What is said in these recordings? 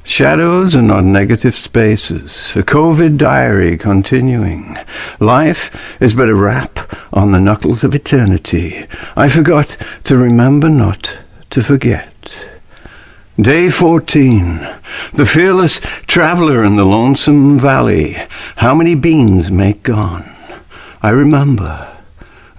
Shadows are not negative spaces. A COVID diary continuing. Life is but a rap on the knuckles of eternity. I forgot to remember not to forget. Day 14. The fearless traveler in the lonesome valley. How many beans make gone? I remember.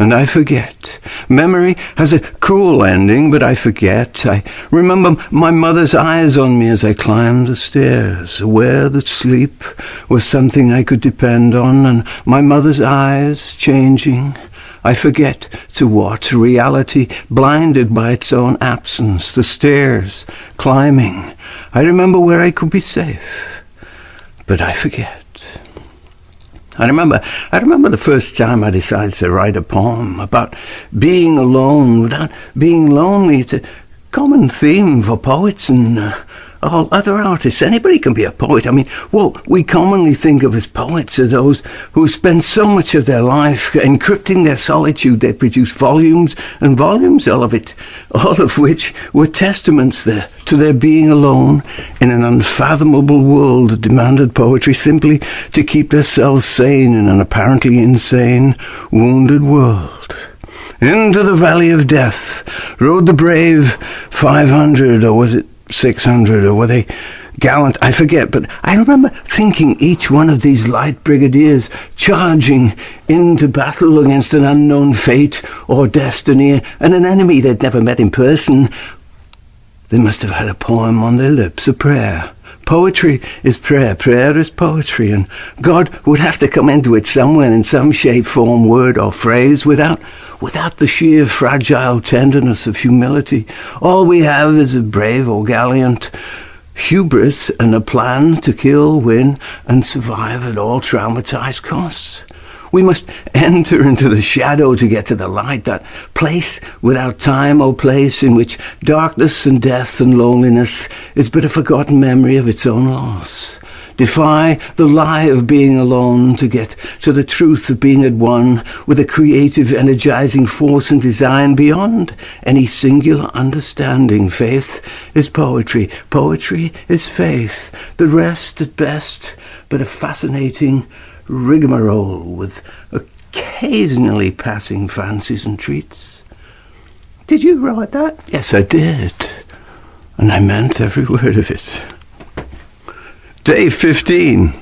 And I forget. Memory has a cruel ending, but I forget. I remember my mother's eyes on me as I climbed the stairs, aware that sleep was something I could depend on, and my mother's eyes changing. I forget to what reality, blinded by its own absence, the stairs, climbing. I remember where I could be safe, but I forget. I remember the first time I decided to write a poem about being alone without being lonely. It's a common theme for poets and all other artists. Anybody can be a poet. I mean, what we commonly think of as poets are those who spend so much of their life encrypting their solitude. They produce volumes and volumes, all of which were testaments to their being alone in an unfathomable world that demanded poetry simply to keep themselves sane in an apparently insane, wounded world. Into the valley of death rode the brave 500, or was it 600, or were they gallant? I forget, but I remember thinking each one of these light brigadiers charging into battle against an unknown fate or destiny and an enemy they'd never met in person. They must have had a poem on their lips, a prayer. Poetry is prayer, prayer is poetry, and God would have to come into it somewhere in some shape, form, word or phrase without the sheer fragile tenderness of humility. All we have is a brave or gallant hubris and a plan to kill, win and survive at all traumatized costs. We must enter into the shadow to get to the light, that place without time or place in which darkness and death and loneliness is but a forgotten memory of its own loss. Defy the lie of being alone to get to the truth of being at one with a creative, energizing force and design beyond any singular understanding. Faith is poetry. Poetry is faith. The rest, at best, but a fascinating rigmarole with occasionally passing fancies and treats. Did you write that? Yes, I did. And I meant every word of it. Day 15.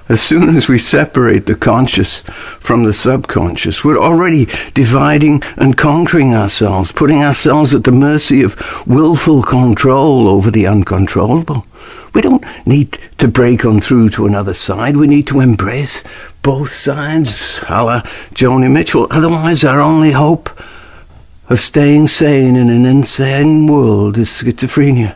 As soon as we separate the conscious from the subconscious, we're already dividing and conquering ourselves, putting ourselves at the mercy of willful control over the uncontrollable. We don't need to break on through to another side. We need to embrace both sides, a la Joni Mitchell. Otherwise, our only hope of staying sane in an insane world is schizophrenia.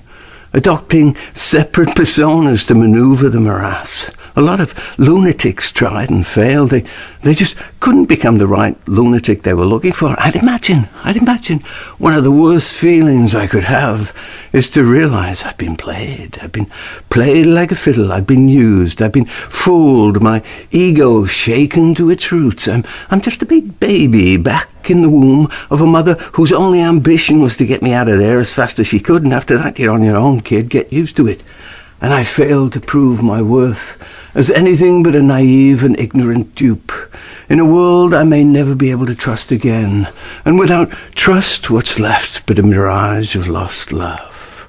Adopting separate personas to maneuver the morass. A lot of lunatics tried and failed. They just couldn't become the right lunatic they were looking for. I'd imagine one of the worst feelings I could have is to realize I've been played. I've been played like a fiddle. I've been used. I've been fooled. My ego shaken to its roots. I'm just a big baby back in the womb of a mother whose only ambition was to get me out of there as fast as she could. And after that, you're on your own, kid. Get used to it. And I failed to prove my worth as anything but a naive and ignorant dupe in a world I may never be able to trust again. And without trust, what's left but a mirage of lost love?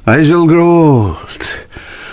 I shall grow old.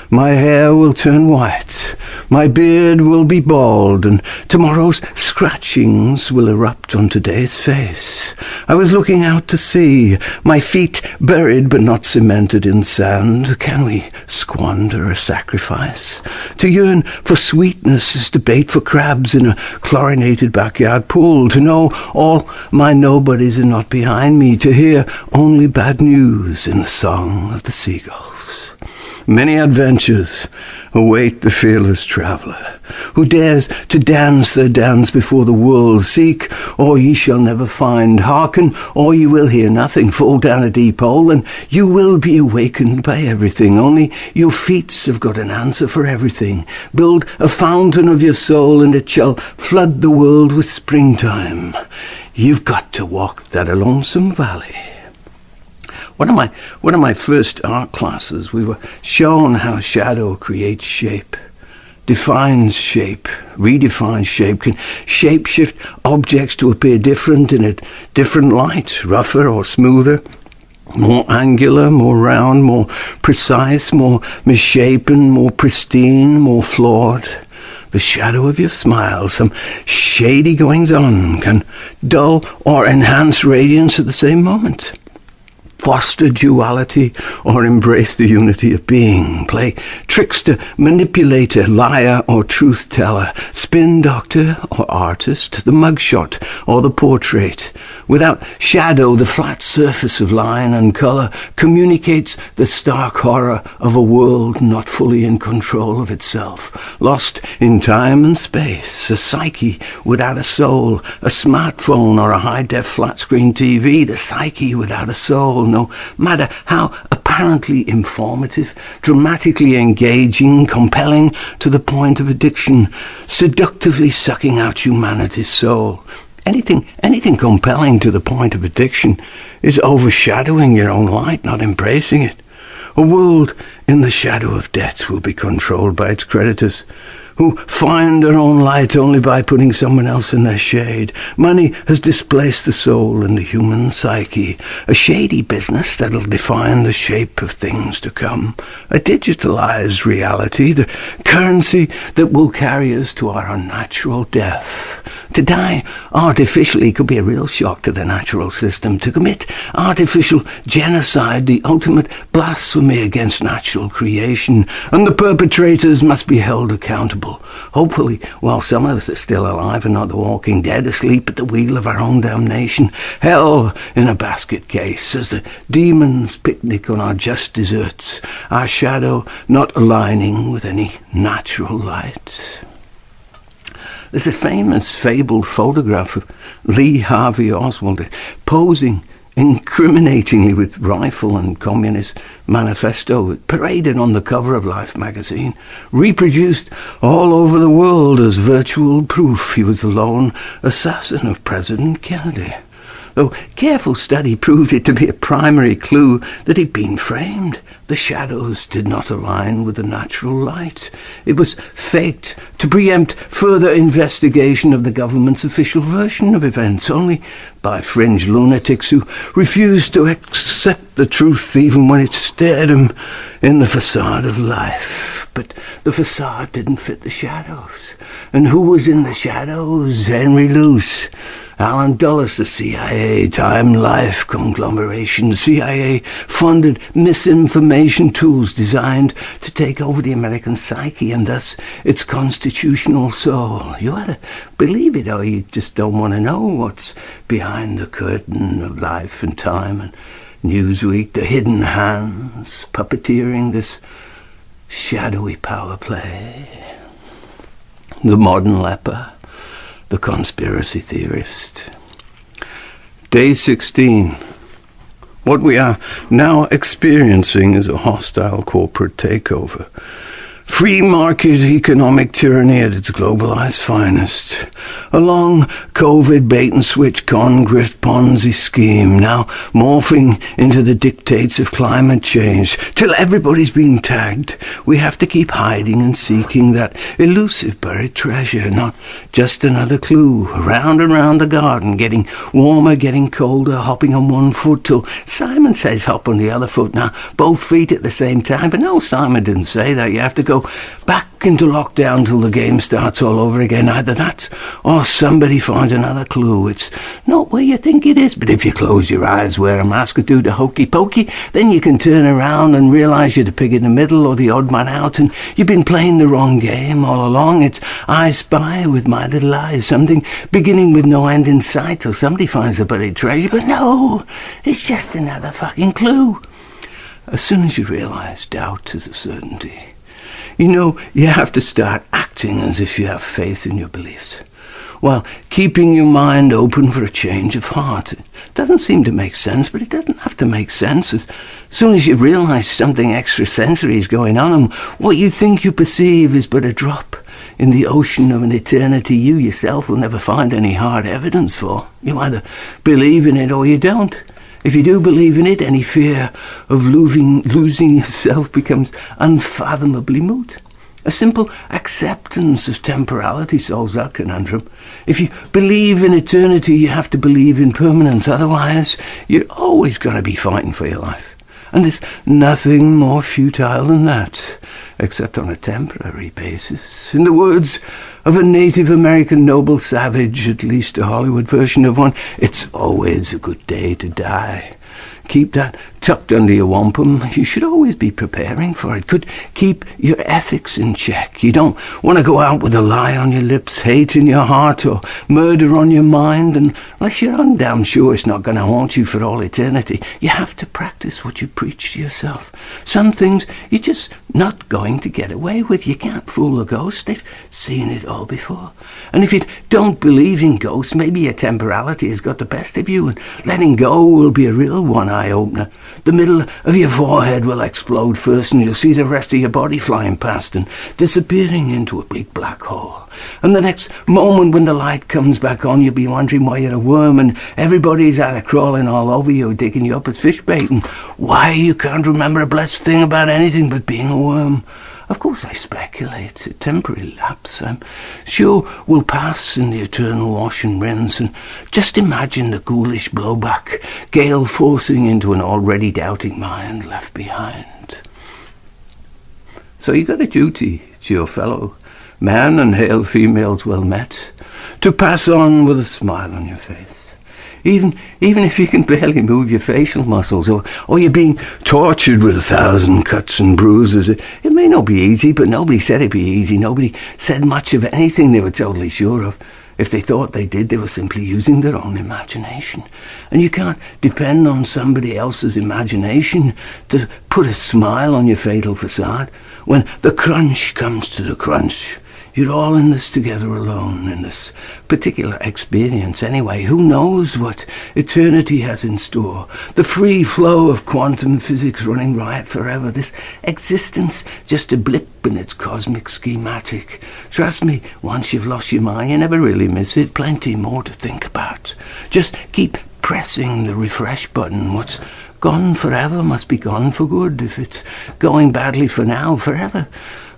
My hair will turn white. My beard will be bald, and tomorrow's scratchings will erupt on today's face. I was looking out to sea, my feet buried but not cemented in sand. Can we squander a sacrifice? To yearn for sweetness is to bait for crabs in a chlorinated backyard pool. To know all my nobodies are not behind me. To hear only bad news in the song of the seagulls. Many adventures await the fearless traveller, who dares to dance their dance before the world. Seek, or ye shall never find. Hearken, or ye will hear nothing. Fall down a deep hole, and you will be awakened by everything. Only your feet have got an answer for everything. Build a fountain of your soul, and it shall flood the world with springtime. You've got to walk that lonesome valley. One of my first art classes, we were shown how shadow creates shape, defines shape, redefines shape, can shape-shift objects to appear different in a different light, rougher or smoother, more angular, more round, more precise, more misshapen, more pristine, more flawed. The shadow of your smile, some shady goings-on, can dull or enhance radiance at the same moment. Foster duality or embrace the unity of being. Play trickster, manipulator, liar or truth teller, spin doctor or artist, the mugshot or the portrait. Without shadow, the flat surface of line and colour communicates the stark horror of a world not fully in control of itself, lost in time and space, a psyche without a soul, a smartphone or a high-def flat-screen TV, the psyche without a soul, no matter how apparently informative, dramatically engaging, compelling to the point of addiction, seductively sucking out humanity's soul. Anything compelling to the point of addiction is overshadowing your own light, not embracing it. A world in the shadow of death will be controlled by its creditors, who find their own light only by putting someone else in their shade. Money has displaced the soul and the human psyche, a shady business that'll define the shape of things to come, a digitalized reality, the currency that will carry us to our unnatural death. To die artificially could be a real shock to the natural system. To commit artificial genocide, the ultimate blasphemy against natural creation, and the perpetrators must be held accountable. Hopefully, while some of us are still alive and not the walking dead, asleep at the wheel of our own damnation, hell in a basket case, as the demons picnic on our just deserts, our shadow not aligning with any natural light. There's a famous fabled photograph of Lee Harvey Oswald posing incriminatingly with rifle and Communist Manifesto, paraded on the cover of Life magazine, reproduced all over the world as virtual proof he was the lone assassin of President Kennedy. Though careful study proved it to be a primary clue that he'd been framed. The shadows did not align with the natural light. It was faked to preempt further investigation of the government's official version of events, only by fringe lunatics who refused to accept the truth even when it stared them in the facade of life. But the facade didn't fit the shadows. And who was in the shadows? Henry Luce, Alan Dulles, the CIA, Time Life conglomeration. The CIA funded misinformation tools designed to take over the American psyche and thus its constitutional soul. You either believe it or you just don't want to know what's behind the curtain of Life and Time and Newsweek, the hidden hands puppeteering this shadowy power play. The modern leper, the conspiracy theorist. Day 16. What we are now experiencing is a hostile corporate takeover. Free market economic tyranny at its globalized finest. A long COVID bait-and-switch con-grift Ponzi scheme, now morphing into the dictates of climate change. Till everybody's been tagged, we have to keep hiding and seeking that elusive buried treasure, not just another clue. Round and round the garden, getting warmer, getting colder, hopping on one foot till Simon says hop on the other foot. Now, both feet at the same time. But no, Simon didn't say that. You have to go back into lockdown till the game starts all over again. Either that or somebody finds another clue. It's not where you think it is, but if you close your eyes, wear a mask or do the hokey pokey, then you can turn around and realise you're the pig in the middle or the odd man out, and you've been playing the wrong game all along. It's I spy with my little eyes, something beginning with no end in sight till somebody finds the buried treasure. But no, it's just another fucking clue. As soon as you realise doubt is a certainty, you know you have to start acting as if you have faith in your beliefs, while keeping your mind open for a change of heart. It doesn't seem to make sense, but it doesn't have to make sense. As soon as you realise something extrasensory is going on, and what you think you perceive is but a drop in the ocean of an eternity you yourself will never find any hard evidence for. You either believe in it or you don't. If you do believe in it, any fear of losing yourself becomes unfathomably moot. A simple acceptance of temporality solves that conundrum. If you believe in eternity, you have to believe in permanence. Otherwise, you're always going to be fighting for your life. And there's nothing more futile than that, except on a temporary basis. In the words of a Native American noble savage, at least a Hollywood version of one, it's always a good day to die. Keep that tucked under your wampum. You should always be preparing for it. Could keep your ethics in check. You don't want to go out with a lie on your lips, hate in your heart, or murder on your mind, unless you're damn sure it's not going to haunt you for all eternity. You have to practice what you preach to yourself. Some things you're just not going to get away with. You can't fool a ghost. They've seen it all before. And if you don't believe in ghosts, maybe your temporality has got the best of you, and letting go will be a real one-eye opener. The middle of your forehead will explode first, and you'll see the rest of your body flying past and disappearing into a big black hole. And the next moment when the light comes back on, you'll be wondering why you're a worm, and everybody's out of crawling all over you, digging you up as fish bait, and why you can't remember a blessed thing about anything but being a worm. Of course I speculate. A temporary lapse, I'm sure, will pass in the eternal wash and rinse, and just imagine the ghoulish blowback, gale forcing into an already doubting mind left behind. So you got a duty to your fellow man and hail females well met, to pass on with a smile on your face. Even if you can barely move your facial muscles, or you're being tortured with 1,000 cuts and bruises. It may not be easy, but nobody said it'd be easy. Nobody said much of anything they were totally sure of. If they thought they did, they were simply using their own imagination. And you can't depend on somebody else's imagination to put a smile on your fatal facade. When the crunch comes to the crunch, you're all in this together alone, in this particular experience anyway. Who knows what eternity has in store? The free flow of quantum physics running riot forever. This existence, just a blip in its cosmic schematic. Trust me, once you've lost your mind, you never really miss it. Plenty more to think about. Just keep pressing the refresh button. What's gone forever must be gone for good. If it's going badly for now, forever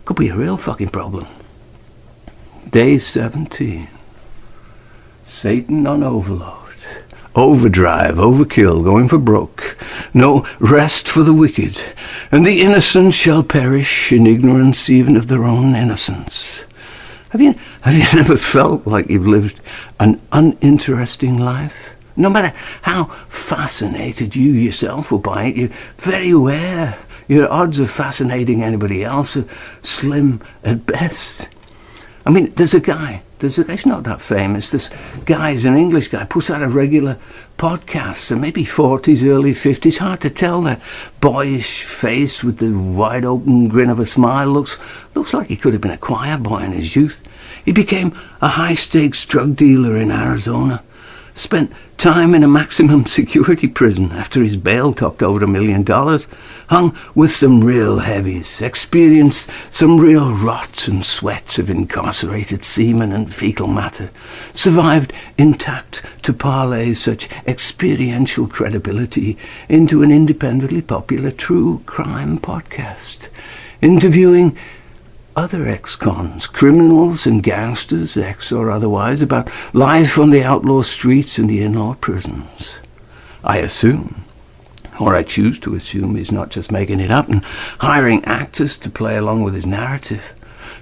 could be a real fucking problem. Day 17. Satan on overload. Overdrive, overkill, going for broke. No rest for the wicked. And the innocent shall perish in ignorance even of their own innocence. Have you never felt like you've lived an uninteresting life? No matter how fascinated you yourself were by it, you're very aware your odds of fascinating anybody else are slim at best. I mean, there's a guy, he's not that famous, this guy is an English guy, puts out a regular podcast, so maybe 40s, early 50s, hard to tell, that boyish face with the wide open grin of a smile, looks like he could have been a choir boy in his youth. He became a high-stakes drug dealer in Arizona, spent time in a maximum security prison after his bail topped over $1 million, hung with some real heavies, experienced some real rot and sweat of incarcerated semen and fecal matter, survived intact to parlay such experiential credibility into an independently popular true crime podcast, interviewing other ex-cons, criminals and gangsters, ex or otherwise, about life on the outlaw streets and the in-law prisons. I assume, or I choose to assume, he's not just making it up and hiring actors to play along with his narrative.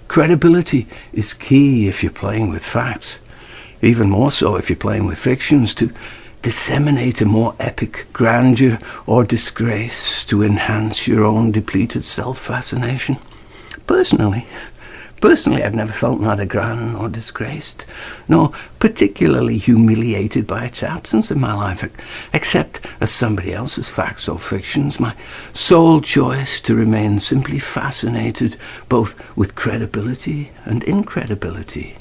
Credibility is key if you're playing with facts, even more so if you're playing with fictions, to disseminate a more epic grandeur or disgrace to enhance your own depleted self-fascination. Personally, I've never felt neither grand nor disgraced, nor particularly humiliated by its absence in my life, except as somebody else's facts or fictions, my sole choice to remain simply fascinated both with credibility and incredibility.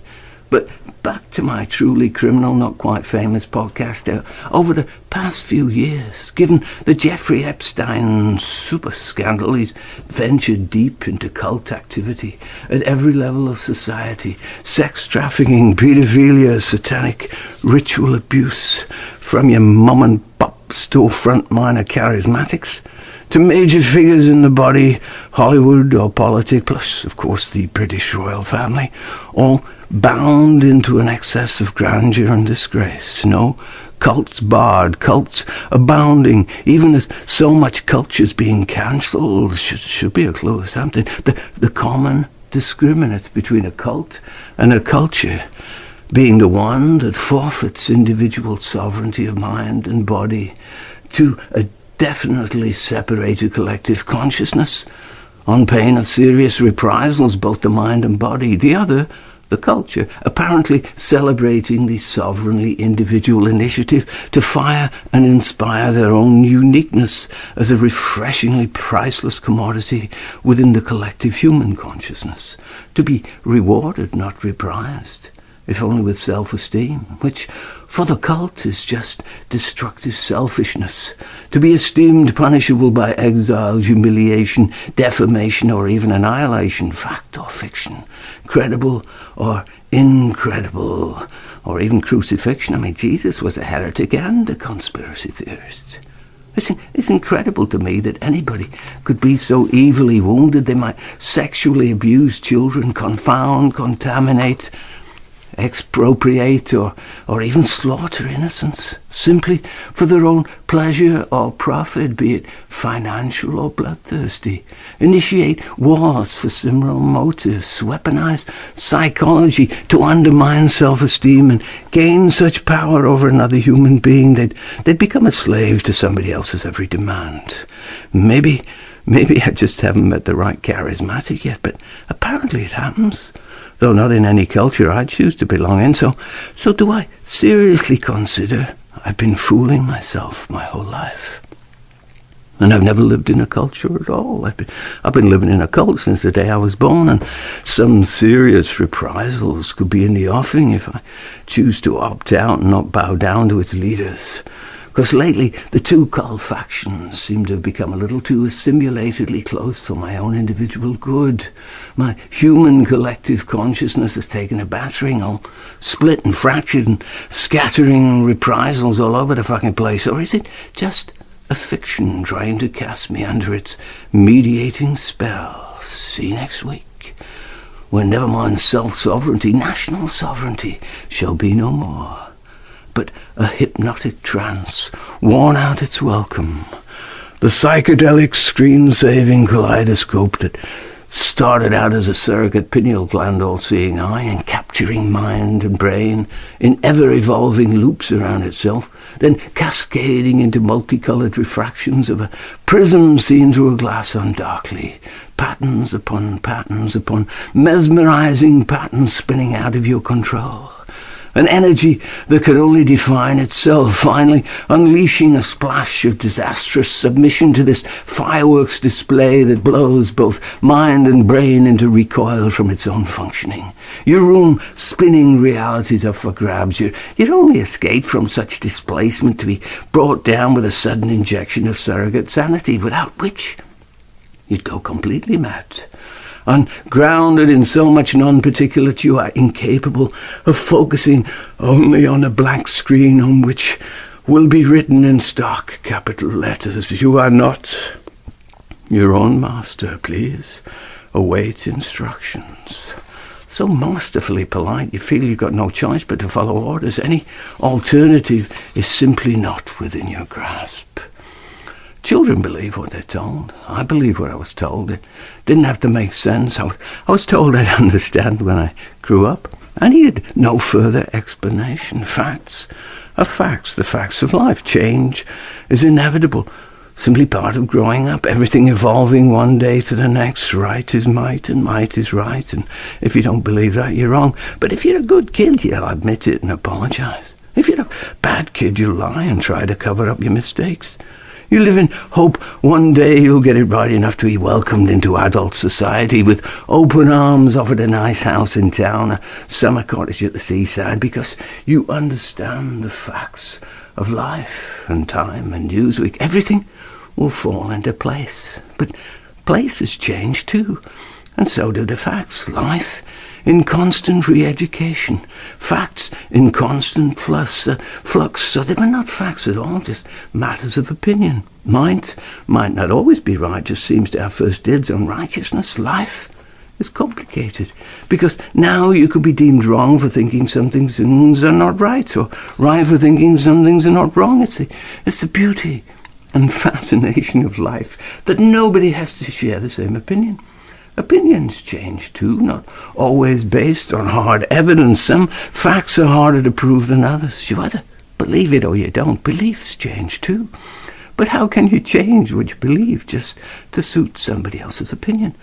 But back to my truly criminal, not quite famous podcast. Over the past few years, given the Jeffrey Epstein super scandal, he's ventured deep into cult activity at every level of society. Sex trafficking, pedophilia, satanic ritual abuse, from your mum and pop storefront minor charismatics, to major figures in the body, Hollywood or politics, plus, of course, the British royal family, all bound into an excess of grandeur and disgrace. No, cults barred, cults abounding, even as so much culture's being cancelled, should be a clue or something. The common discriminant between a cult and a culture being the one that forfeits individual sovereignty of mind and body to a definitely separated collective consciousness on pain of serious reprisals, both the mind and body. The other, the culture, apparently celebrating the sovereignly individual initiative to fire and inspire their own uniqueness as a refreshingly priceless commodity within the collective human consciousness, to be rewarded, not reprised, if only with self-esteem, which for the cult is just destructive selfishness, to be esteemed punishable by exile, humiliation, defamation, or even annihilation, fact or fiction, credible or incredible, or even crucifixion. I mean, Jesus was a heretic and a conspiracy theorist. It's incredible to me that anybody could be so evilly wounded they might sexually abuse children, confound, contaminate, expropriate, or even slaughter innocents, simply for their own pleasure or profit, be it financial or bloodthirsty, initiate wars for similar motives, weaponize psychology to undermine self-esteem, and gain such power over another human being they'd become a slave to somebody else's every demand. Maybe I just haven't met the right charismatic yet, but apparently it happens, though not in any culture I choose to belong in. So do I seriously consider I've been fooling myself my whole life? And I've never lived in a culture at all. I've been living in a cult since the day I was born, and some serious reprisals could be in the offing if I choose to opt out and not bow down to its leaders. Because lately, the two cult factions seem to have become a little too simulatedly close for my own individual good. My human collective consciousness has taken a battering, all split and fractured and scattering reprisals all over the fucking place. Or is it just a fiction trying to cast me under its mediating spell? See you next week, when never mind self-sovereignty, national sovereignty shall be no more, but a hypnotic trance, worn out its welcome. The psychedelic screen-saving kaleidoscope that started out as a surrogate pineal gland all-seeing eye and capturing mind and brain in ever-evolving loops around itself, then cascading into multicolored refractions of a prism seen through a glass undarkly, patterns upon mesmerizing patterns spinning out of your control. An energy that could only define itself, finally unleashing a splash of disastrous submission to this fireworks display that blows both mind and brain into recoil from its own functioning. Your room spinning realities up for grabs. You'd only escape from such displacement to be brought down with a sudden injection of surrogate sanity, without which you'd go completely mad. Ungrounded in so much non-particulate, you are incapable of focusing only on a blank screen on which will be written in stark capital letters, "You are not your own master. Please await instructions." So masterfully polite, you feel you've got no choice but to follow orders. Any alternative is simply not within your grasp. Children believe what they're told. I believe what I was told. It didn't have to make sense. I was told I'd understand when I grew up. I needed no further explanation. Facts are facts, the facts of life. Change is inevitable, simply part of growing up. Everything evolving one day to the next. Right is might and might is right. And if you don't believe that, you're wrong. But if you're a good kid, you'll admit it and apologize. If you're a bad kid, you'll lie and try to cover up your mistakes. You live in hope one day you'll get it right enough to be welcomed into adult society with open arms, offered a nice house in town, a summer cottage at the seaside, because you understand the facts of life and time and Newsweek. Everything will fall into place. But places change too, and so do the facts. Life in constant re-education, facts in constant flux, so they were not facts at all, just matters of opinion. Might not always be right, just seems to have first dibs on righteousness. Life is complicated, because now you could be deemed wrong for thinking some things are not right, or right for thinking some things are not wrong. It's the beauty and fascination of life that nobody has to share the same opinion. Opinions change too, not always based on hard evidence. Some facts are harder to prove than others. You either believe it or you don't. Beliefs change too. But how can you change what you believe just to suit somebody else's opinion?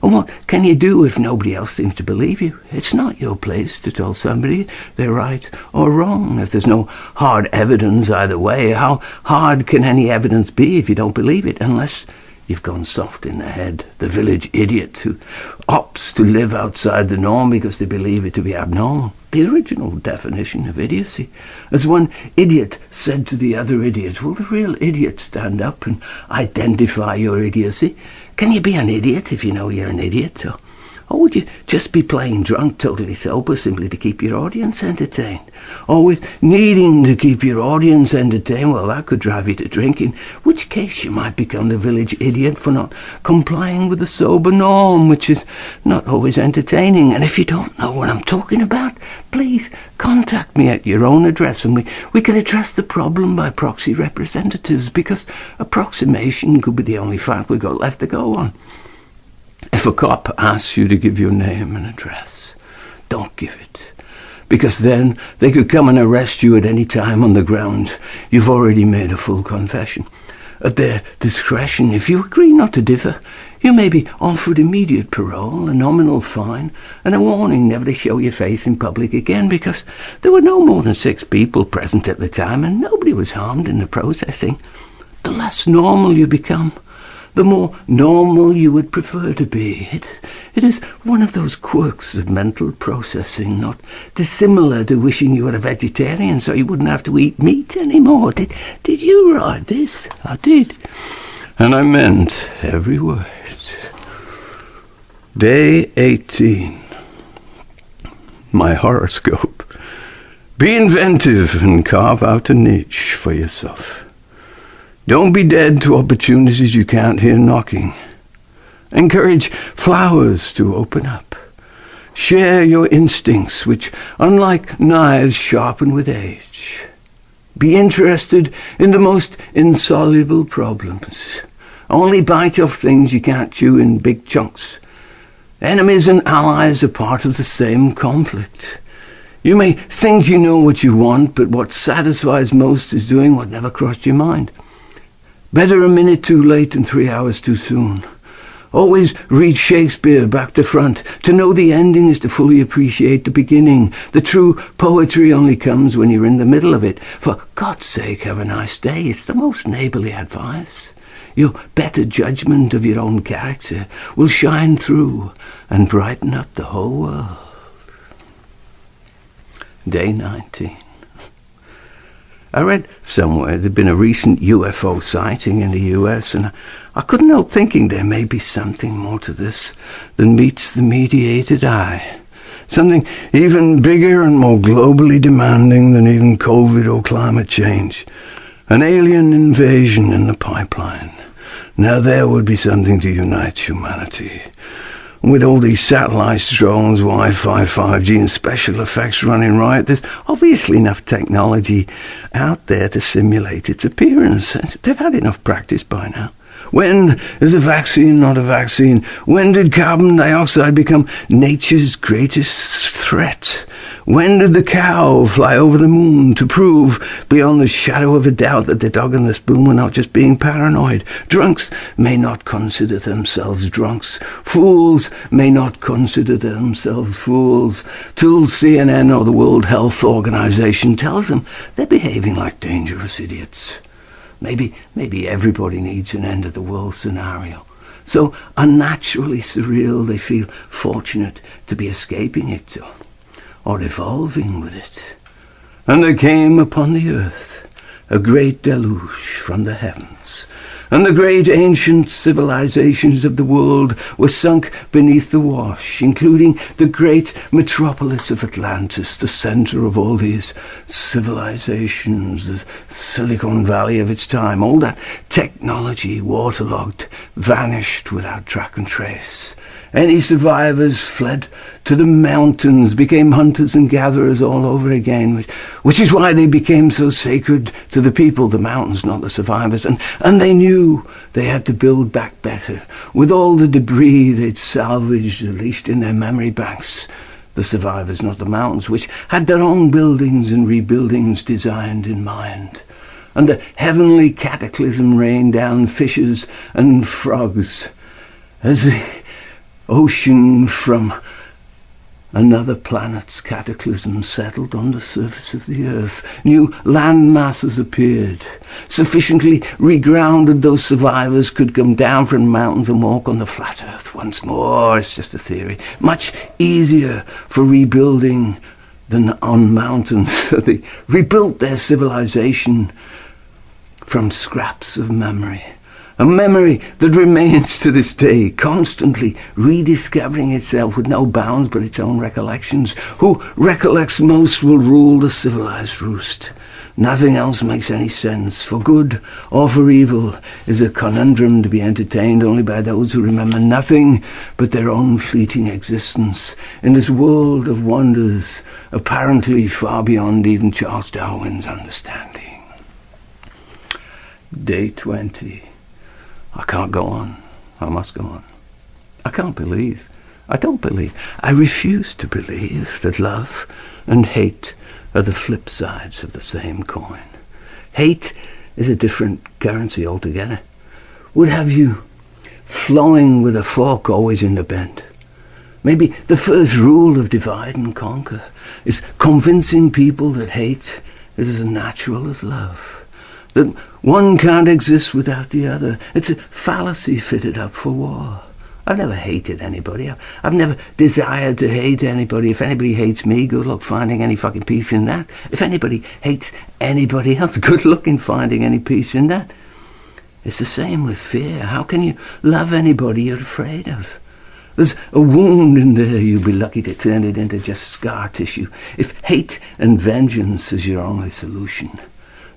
And what can you do if nobody else seems to believe you? It's not your place to tell somebody they're right or wrong. If there's no hard evidence either way, how hard can any evidence be if you don't believe it? Unless you've gone soft in the head, the village idiot who opts to live outside the norm because they believe it to be abnormal. The original definition of idiocy. As one idiot said to the other idiot, will the real idiot stand up and identify your idiocy? Can you be an idiot if you know you're an idiot? Or would you just be plain drunk, totally sober, simply to keep your audience entertained? Always needing to keep your audience entertained, well, that could drive you to drinking, which case you might become the village idiot for not complying with the sober norm, which is not always entertaining. And if you don't know what I'm talking about, please contact me at your own address, and we can address the problem by proxy representatives, because approximation could be the only fact we've got left to go on. If a cop asks you to give your name and address, don't give it, because then they could come and arrest you at any time on the ground you've already made a full confession. At their discretion, if you agree not to differ, you may be offered immediate parole, a nominal fine, and a warning never to show your face in public again, because there were no more than 6 people present at the time and nobody was harmed in the processing. The less normal you become, the more normal you would prefer to be. It is one of those quirks of mental processing, not dissimilar to wishing you were a vegetarian so you wouldn't have to eat meat anymore. Did you write this? I did. And I meant every word. Day 18. My horoscope. Be inventive and carve out a niche for yourself. Don't be dead to opportunities you can't hear knocking. Encourage flowers to open up. Share your instincts, which, unlike knives, sharpen with age. Be interested in the most insoluble problems. Only bite off things you can't chew in big chunks. Enemies and allies are part of the same conflict. You may think you know what you want, but what satisfies most is doing what never crossed your mind. Better a minute too late than 3 hours too soon. Always read Shakespeare back to front. To know the ending is to fully appreciate the beginning. The true poetry only comes when you're in the middle of it. For God's sake, have a nice day. It's the most neighbourly advice. Your better judgment of your own character will shine through and brighten up the whole world. Day 19. I read somewhere there'd been a recent UFO sighting in the US, and I couldn't help thinking there may be something more to this than meets the mediated eye. Something even bigger and more globally demanding than even COVID or climate change. An alien invasion in the pipeline. Now there would be something to unite humanity. With all these satellites, drones, Wi-Fi, 5G and special effects running riot, there's obviously enough technology out there to simulate its appearance. They've had enough practice by now. When is a vaccine not a vaccine? When did carbon dioxide become nature's greatest threat? When did the cow fly over the moon to prove beyond the shadow of a doubt that the dog and the spoon were not just being paranoid? Drunks may not consider themselves drunks. Fools may not consider themselves fools. Till CNN or the World Health Organization tells them they're behaving like dangerous idiots. Maybe everybody needs an end of the world scenario. So unnaturally surreal they feel fortunate to be escaping it or evolving with it. And there came upon the earth a great deluge from the heavens, and the great ancient civilizations of the world were sunk beneath the wash, including the great metropolis of Atlantis, the center of all these civilizations, the Silicon Valley of its time. All that technology, waterlogged, vanished without track and trace. Any survivors fled to the mountains, became hunters and gatherers all over again, which is why they became so sacred to the people, the mountains, not the survivors. And they knew they had to build back better, with all the debris they'd salvaged, at least in their memory banks. The survivors, not the mountains, which had their own buildings and rebuildings designed in mind. And the heavenly cataclysm rained down fishes and frogs as the ocean from another planet's cataclysm settled on the surface of the earth. New land masses appeared, sufficiently regrounded those survivors could come down from the mountains and walk on the flat earth once more. It's just a theory. Much easier for rebuilding than on mountains. So they rebuilt their civilization from scraps of memory. A memory that remains to this day, constantly rediscovering itself with no bounds but its own recollections. Who recollects most will rule the civilized roost. Nothing else makes any sense. For good or for evil is a conundrum to be entertained only by those who remember nothing but their own fleeting existence in this world of wonders, apparently far beyond even Charles Darwin's understanding. Day 20. I can't go on. I must go on. I don't believe. I refuse to believe that love and hate are the flip sides of the same coin. Hate is a different currency altogether. Would have you flowing with a fork always in the bend. Maybe the first rule of divide and conquer is convincing people that hate is as natural as love. That one can't exist without the other. It's a fallacy fitted up for war. I've never hated anybody. I've never desired to hate anybody. If anybody hates me, good luck finding any fucking peace in that. If anybody hates anybody else, good luck in finding any peace in that. It's the same with fear. How can you love anybody you're afraid of? There's a wound in there, you'll be lucky to turn it into just scar tissue. If hate and vengeance is your only solution,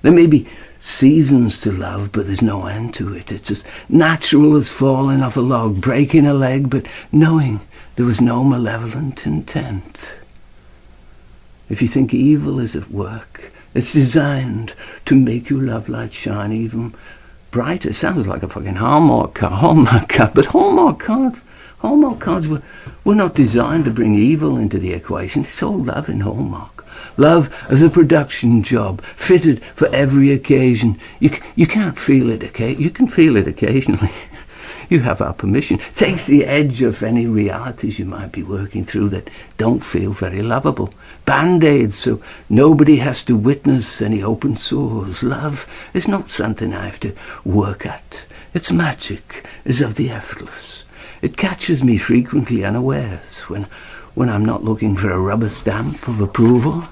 there may be seasons to love, but there's no end to it. It's as natural as falling off a log, breaking a leg, but knowing there was no malevolent intent. If you think evil is at work, it's designed to make your love light shine even brighter. It sounds like a fucking Hallmark card, but Hallmark cards were not designed to bring evil into the equation. It's all love in Hallmark. Love as a production job, fitted for every occasion. You can't feel it occasionally. You can feel it occasionally. You have our permission. It takes the edge of any realities you might be working through that don't feel very lovable. Band-aids so nobody has to witness any open sores. Love is not something I have to work at. Its magic is of the effortless. It catches me frequently unawares when I'm not looking for a rubber stamp of approval.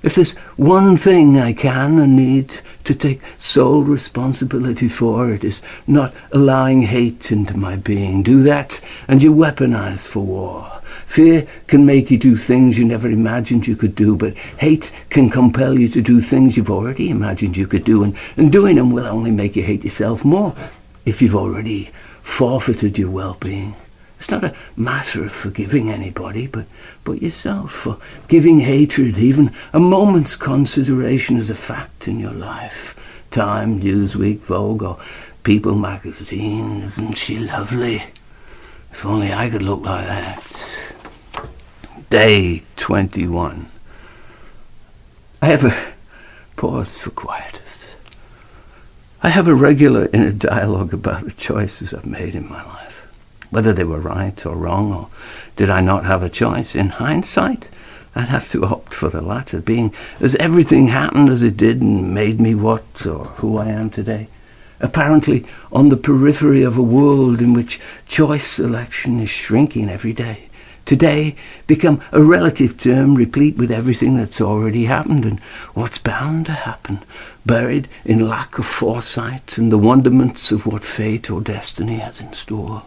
If there's one thing I can and need to take sole responsibility for, it is not allowing hate into my being. Do that and you're weaponized for war. Fear can make you do things you never imagined you could do, but hate can compel you to do things you've already imagined you could do, and doing them will only make you hate yourself more if you've already forfeited your well-being. It's not a matter of forgiving anybody, but yourself, for giving hatred even a moment's consideration as a fact in your life. Time, Newsweek, Vogue, or People magazine. Isn't she lovely? If only I could look like that. Day 21. I have a pause for quietus. I have a regular inner dialogue about the choices I've made in my life. Whether they were right or wrong, or did I not have a choice? In hindsight, I'd have to opt for the latter, being as everything happened as it did and made me what or who I am today. Apparently on the periphery of a world in which choice selection is shrinking every day, today become a relative term replete with everything that's already happened and what's bound to happen, buried in lack of foresight and the wonderments of what fate or destiny has in store.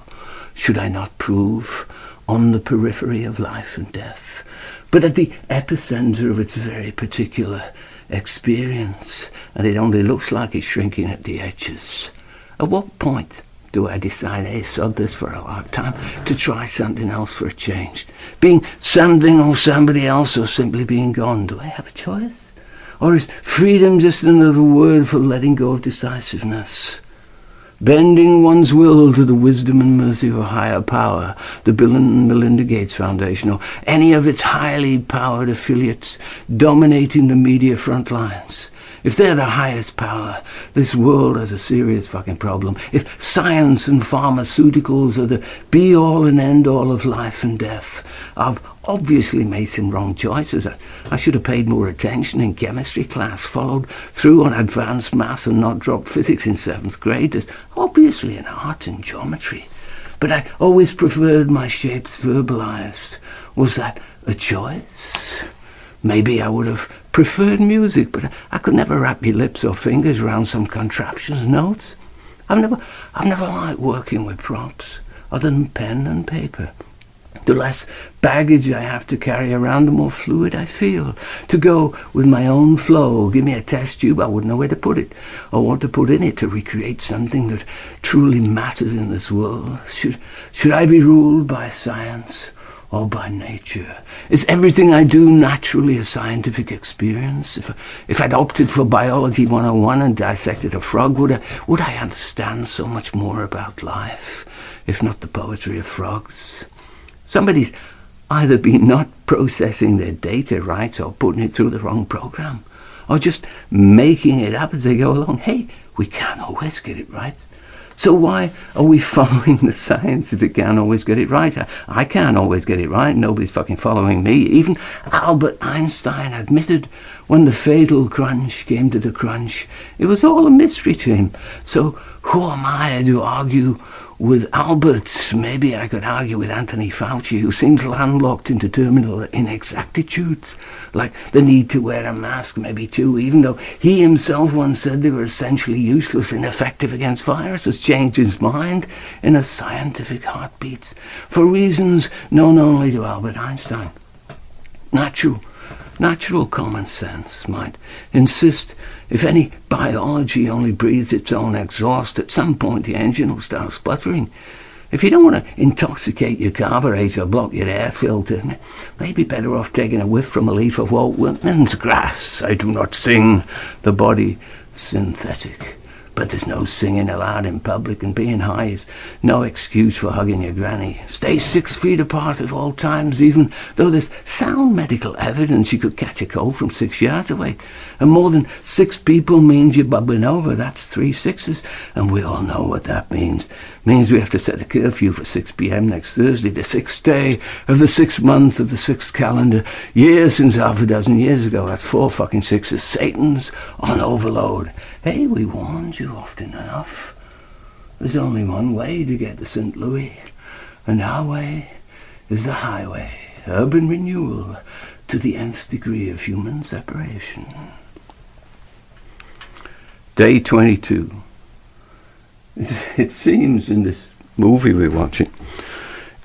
Should I not prove on the periphery of life and death, but at the epicenter of its very particular experience, and it only looks like it's shrinking at the edges? At what point do I decide, hey, sod this for a lifetime, to try something else for a change? Being something or somebody else, or simply being gone, do I have a choice? Or is freedom just another word for letting go of decisiveness? Bending one's will to the wisdom and mercy of a higher power, the Bill and Melinda Gates Foundation, or any of its highly powered affiliates dominating the media front lines. If they're the highest power, this world has a serious fucking problem. If science and pharmaceuticals are the be-all and end-all of life and death, I've obviously made some wrong choices. I should have paid more attention in chemistry class, followed through on advanced math and not dropped physics in 7th grade. There's obviously an art in geometry. But I always preferred my shapes verbalized. Was that a choice? Maybe I would have preferred music, but I could never wrap my lips or fingers around some contraption's notes. I've never liked working with props, other than pen and paper. The less baggage I have to carry around, the more fluid I feel. To go with my own flow, give me a test tube, I wouldn't know where to put it, or what to put in it to recreate something that truly matters in this world. Should I be ruled by science or by nature? Is everything I do naturally a scientific experience? If I'd opted for Biology 101 and dissected a frog, would I understand so much more about life, if not the poetry of frogs? Somebody's either been not processing their data right, or putting it through the wrong program, or just making it up as they go along. Hey, we can't always get it right. So why are we following the science if it can't always get it right? I can't always get it right. Nobody's fucking following me. Even Albert Einstein admitted when the fatal crunch came to the crunch, it was all a mystery to him. So who am I to argue with Albert? Maybe I could argue with Anthony Fauci, who seems landlocked into terminal inexactitudes, like the need to wear a mask, maybe too, even though he himself once said they were essentially useless and ineffective against viruses, changed his mind in a scientific heartbeat, for reasons known only to Albert Einstein. Natural common sense might insist if any biology only breathes its own exhaust, at some point the engine will start spluttering. If you don't want to intoxicate your carburetor or block your air filter, maybe better off taking a whiff from a leaf of Walt Whitman's grass. I do not sing, the body synthetic. But there's no singing aloud in public, and being high is no excuse for hugging your granny. Stay 6 feet apart at all times, even though there's sound medical evidence you could catch a cold from 6 yards away. And more than 6 people means you're bubbling over. That's 3 sixes, and we all know what that means. It means we have to set a curfew for 6 p.m. next Thursday, the 6th day of the 6th month of the 6th calendar year since half a dozen years ago. That's 4 fucking sixes. Satan's on overload. Hey, we warned you often enough. There's only one way to get to St. Louis, and our way is the highway, urban renewal to the nth degree of human separation. Day 22. It seems in this movie we're watching,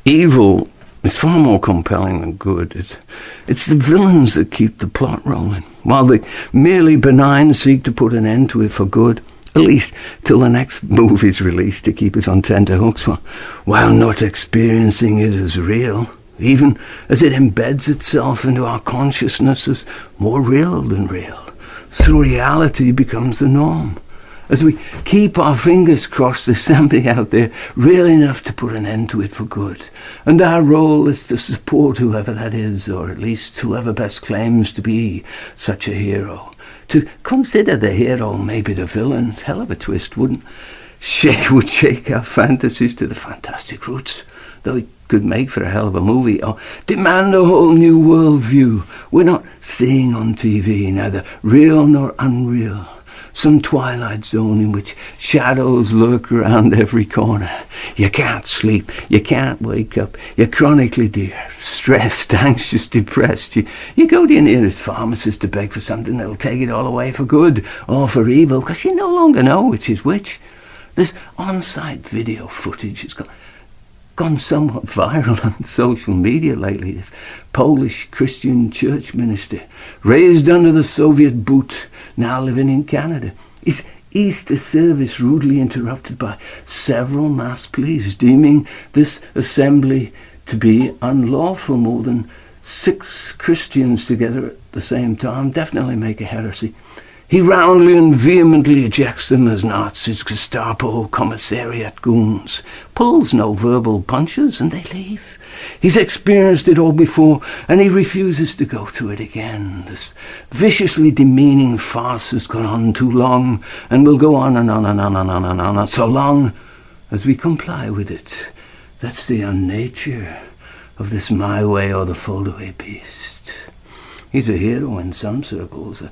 evil is far more compelling than good. It's the villains that keep the plot rolling, while the merely benign seek to put an end to it for good, at least till the next movie's released to keep us on tenterhooks while not experiencing it as real, even as it embeds itself into our consciousness as more real than real. Surreality becomes the norm. As we keep our fingers crossed, there's somebody out there real enough to put an end to it for good. And our role is to support whoever that is, or at least whoever best claims to be such a hero. To consider the hero maybe the villain, hell of a twist, would shake our fantasies to the fantastic roots, though it could make for a hell of a movie, or demand a whole new worldview we're not seeing on TV, neither real nor unreal. some twilight zone in which shadows lurk around every corner. You can't sleep, you can't wake up, you're chronically stressed, anxious, depressed. You go to your nearest pharmacist to beg for something that'll take it all away for good or for evil, because you no longer know which is which. This on-site video footage has gone somewhat viral on social media lately. This Polish Christian church minister, raised under the Soviet boot, now living in Canada. His Easter service rudely interrupted by several mass police, deeming this assembly to be unlawful. More than 6 Christians together at the same time definitely make a heresy. He roundly and vehemently ejects them as Nazis, Gestapo, commissariat goons, pulls no verbal punches, and they leave. He's experienced it all before, and he refuses to go through it again. This viciously demeaning farce has gone on too long, and will go on and on and on and on and on, so long as we comply with it. That's the unnature of this my way or the fold-away beast. He's a hero in some circles,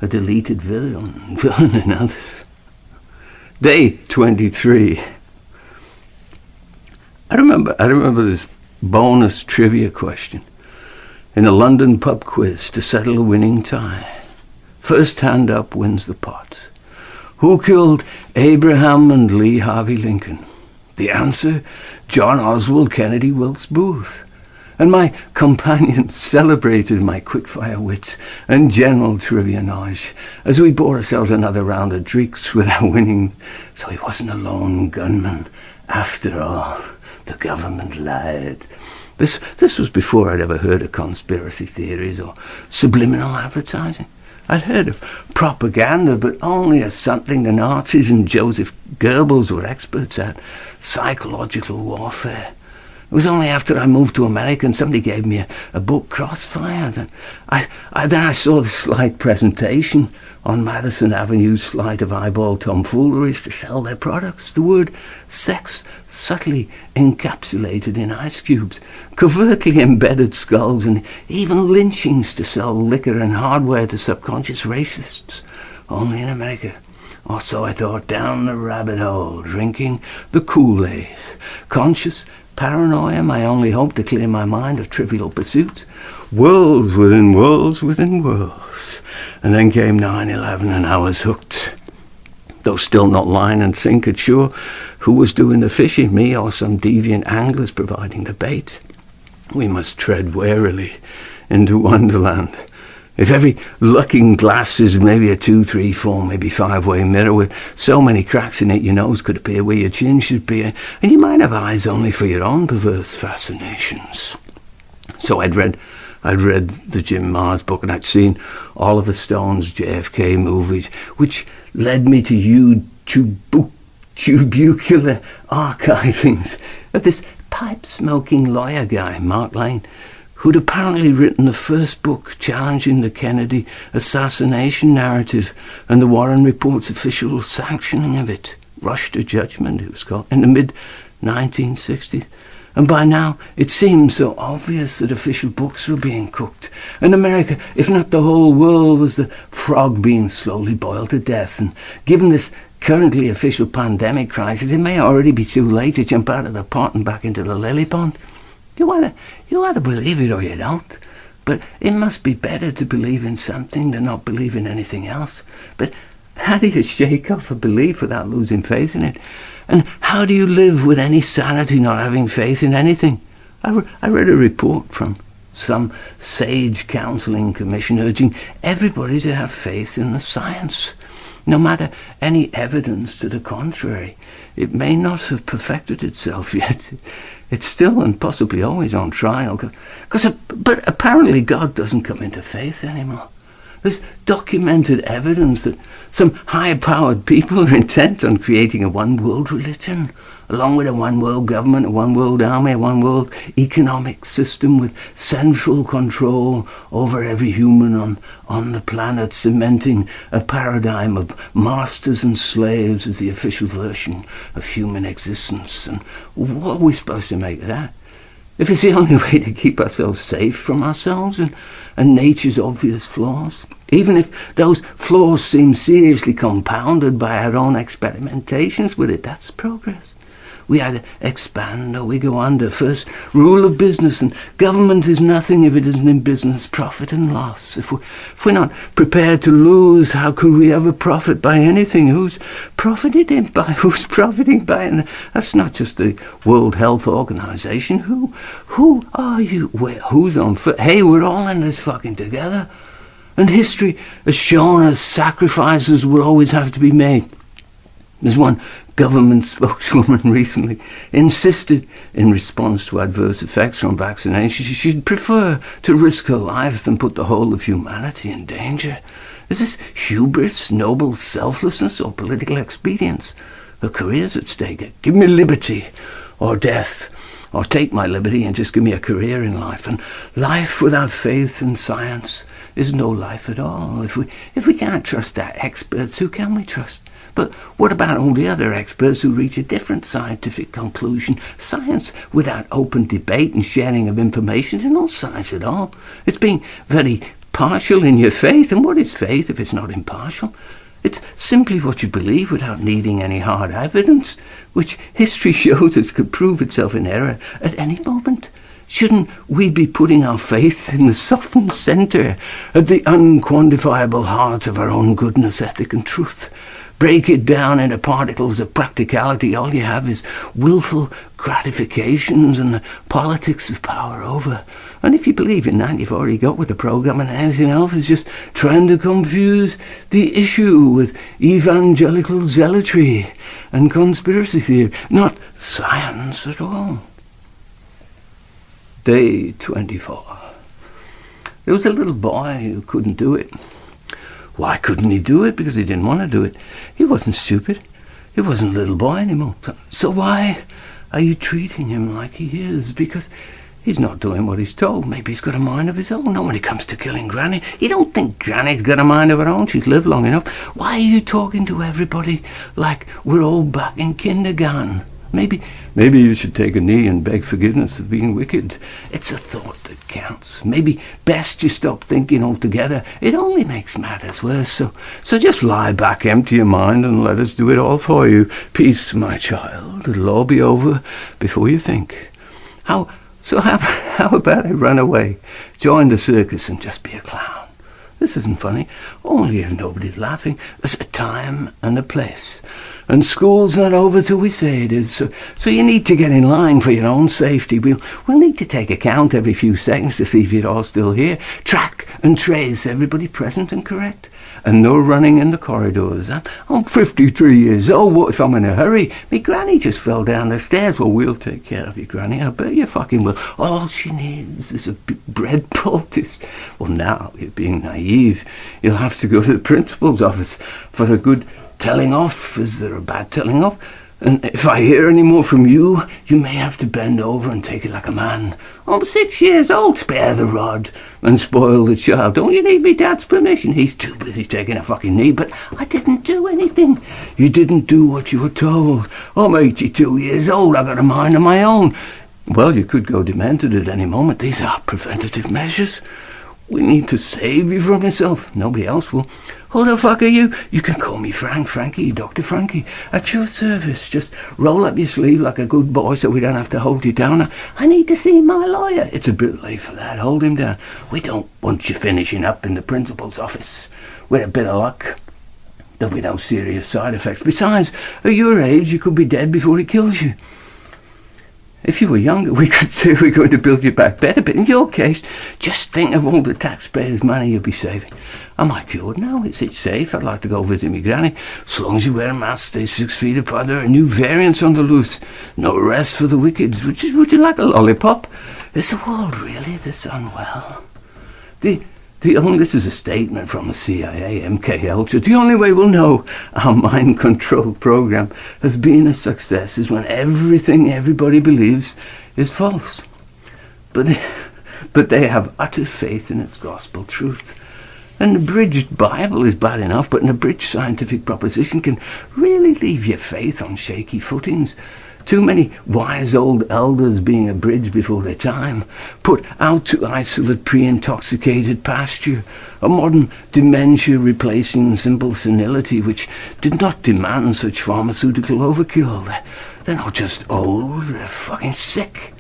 a deleted villain in others. Day 23. I remember this bonus trivia question in a London pub quiz to settle a winning tie. First hand up wins the pot. Who killed Abraham and Lee Harvey Lincoln? The answer, John Oswald Kennedy Wilkes Booth. And my companions celebrated my quickfire wits and general trivia knowledge as we bought ourselves another round of drinks without winning. So he wasn't a lone gunman. After all, the government lied. This was before I'd ever heard of conspiracy theories or subliminal advertising. I'd heard of propaganda, but only as something the Nazis and Joseph Goebbels were experts at, psychological warfare. It was only after I moved to America and somebody gave me a book, Crossfire, that I saw the slight presentation on Madison Avenue's sleight of eyeball tomfooleries to sell their products. The word sex subtly encapsulated in ice cubes, covertly embedded skulls, and even lynchings to sell liquor and hardware to subconscious racists. Only in America. Or so I thought, down the rabbit hole, drinking the Kool-Aid. Conscious paranoia, my only hope to clear my mind of trivial pursuits. Worlds within worlds within worlds. And then came 9/11 and I was hooked. Though still not line and sinker sure who was doing the fishing, me or some deviant anglers providing the bait. We must tread warily into Wonderland. If every looking glass is maybe a 2, 3, 4, maybe 5-way mirror with so many cracks in it your nose could appear where your chin should be, and you might have eyes only for your own perverse fascinations. So I'd read the Jim Mars book, and I'd seen Oliver Stone's JFK movies, which led me to tubucular archivings of this pipe-smoking lawyer guy, Mark Lane, who'd apparently written the first book challenging the Kennedy assassination narrative and the Warren Report's official sanctioning of it. Rush to Judgment, it was called, in the mid-1960s. And by now, it seemed so obvious that official books were being cooked. And America, if not the whole world, was the frog being slowly boiled to death. And given this currently official pandemic crisis, it may already be too late to jump out of the pot and back into the lily pond. You either believe it or you don't. But it must be better to believe in something than not believe in anything else. But how do you shake off a belief without losing faith in it? And how do you live with any sanity not having faith in anything? I read a report from some sage counselling commission urging everybody to have faith in the science, no matter any evidence to the contrary. It may not have perfected itself yet. It's still and possibly always on trial. But apparently God doesn't come into faith anymore. There's documented evidence that some high-powered people are intent on creating a one-world religion, along with a one-world government, a one-world army, a one-world economic system with central control over every human on the planet, cementing a paradigm of masters and slaves as the official version of human existence. And what are we supposed to make of that? if it's the only way to keep ourselves safe from ourselves and nature's obvious flaws, even if those flaws seem seriously compounded by our own experimentations with it, that's progress. We either expand or we go under. First rule of business, and government is nothing if it isn't in business, profit and loss. If we're not prepared to lose, how could we ever profit by anything? Who's profiting by? Who's profiting by? And that's not just the World Health Organization. Who are you? Who's on foot? Hey, we're all in this fucking together. And history has shown us sacrifices will always have to be made. There's one government spokeswoman recently insisted, in response to adverse effects from vaccination, she'd prefer to risk her life than put the whole of humanity in danger. Is this hubris, noble selflessness, or political expedience? Her career's at stake. Give me liberty or death, or take my liberty and just give me a career in life. And life without faith in science is no life at all. If we can't trust our experts, who can we trust? But what about all the other experts who reach a different scientific conclusion? Science without open debate and sharing of information is not science at all. It's being very partial in your faith. And what is faith if it's not impartial? It's simply what you believe without needing any hard evidence, which history shows us could prove itself in error at any moment. Shouldn't we be putting our faith in the softened centre, at the unquantifiable heart of our own goodness, ethic and truth? Break it down into particles of practicality. All you have is willful gratifications and the politics of power over. And if you believe in that, you've already got with the program, and anything else is just trying to confuse the issue with evangelical zealotry and conspiracy theory, not science at all. Day 24. There was a little boy who couldn't do it. Why couldn't he do it? Because he didn't want to do it. He wasn't stupid. He wasn't a little boy anymore. So why are you treating him like he is? Because he's not doing what he's told. Maybe he's got a mind of his own. Not when it comes to killing Granny. You don't think Granny's got a mind of her own? She's lived long enough. Why are you talking to everybody like we're all back in kindergarten? Maybe you should take a knee and beg forgiveness of being wicked. It's a thought that counts. Maybe best you stop thinking altogether. It only makes matters worse. So just lie back, empty your mind, and let us do it all for you. Peace, my child. It'll all be over before you think. How about I run away, join the circus, and just be a clown? This isn't funny, only if nobody's laughing. There's a time and a place. And school's not over till we say it is. So you need to get in line for your own safety. We'll need to take a count every few seconds to see if you're all still here. Track and trace everybody present and correct. And no running in the corridors. I'm 53 years old. What if I'm in a hurry? Me granny just fell down the stairs. Well, we'll take care of you, granny. I bet you fucking will. All she needs is a bread poultice. Well, now you're being naive. You'll have to go to the principal's office for a good telling off. Is there a bad telling off? And if I hear any more from you, you may have to bend over and take it like a man. I'm 6 years old. Spare the rod and spoil the child. Don't you need me dad's permission? He's too busy taking a fucking knee. But I didn't do anything. You didn't do what you were told. I'm 82 years old. I've got a mind of my own. Well, you could go demented at any moment. These are preventative measures. We need to save you from yourself. Nobody else will. Who the fuck are you? You can call me Frankie, Dr. Frankie. At your service. Just roll up your sleeve like a good boy so we don't have to hold you down. I need to see my lawyer. It's a bit late for that. Hold him down. We don't want you finishing up in the principal's office. With a bit of luck, there'll be no serious side effects. Besides, at your age, you could be dead before he kills you. If you were younger, we could say we're going to build you back better, but in your case, just think of all the taxpayers' money you'll be saving. Am I cured now? Is it safe? I'd like to go visit me granny. As long as you wear a mask, stay 6 feet apart. There are new variants on the loose. No rest for the wicked. Would you like a lollipop? Is the world really this unwell? This is a statement from the CIA, MK Ultra. The only way we'll know our mind control program has been a success is when everything everybody believes is false. But they have utter faith in its gospel truth. An abridged Bible is bad enough, but an abridged scientific proposition can really leave your faith on shaky footings. Too many wise old elders being a bridge before their time, put out to isolate pre-intoxicated pasture, a modern dementia replacing simple senility which did not demand such pharmaceutical overkill. They're not just old, they're fucking sick.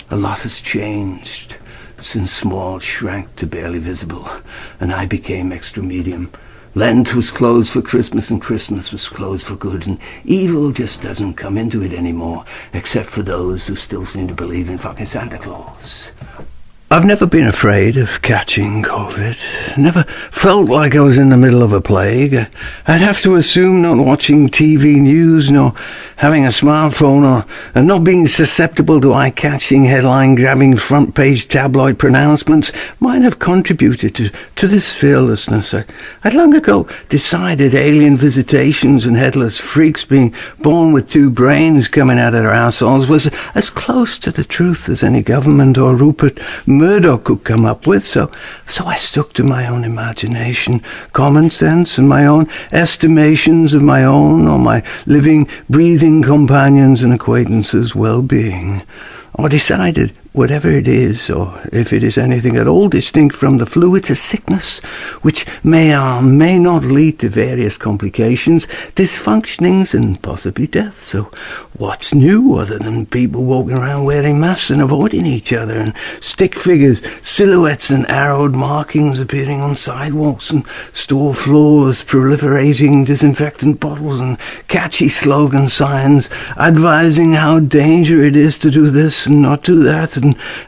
A lot has changed since small shrank to barely visible, and I became extra medium. Lent was closed for Christmas, and Christmas was closed for good, and evil just doesn't come into it anymore, except for those who still seem to believe in fucking Santa Claus. I've never been afraid of catching COVID. Never felt like I was in the middle of a plague. I'd have to assume not watching TV news, nor having a smartphone, and not being susceptible to eye-catching, headline-grabbing, front-page tabloid pronouncements might have contributed to this fearlessness. I'd long ago decided alien visitations and headless freaks being born with two brains coming out of their assholes was as close to the truth as any government or Rupert Murdoch could come up with, so I stuck to my own imagination, common sense, and my own estimations of my own or my living, breathing companions' and acquaintances' well-being. I decided, whatever it is, or if it is anything at all distinct from the flu, it's a sickness which may or may not lead to various complications, dysfunctionings, and possibly death. So what's new other than people walking around wearing masks and avoiding each other, and stick figures, silhouettes and arrowed markings appearing on sidewalks and store floors, proliferating disinfectant bottles and catchy slogan signs advising how dangerous it is to do this and not do that,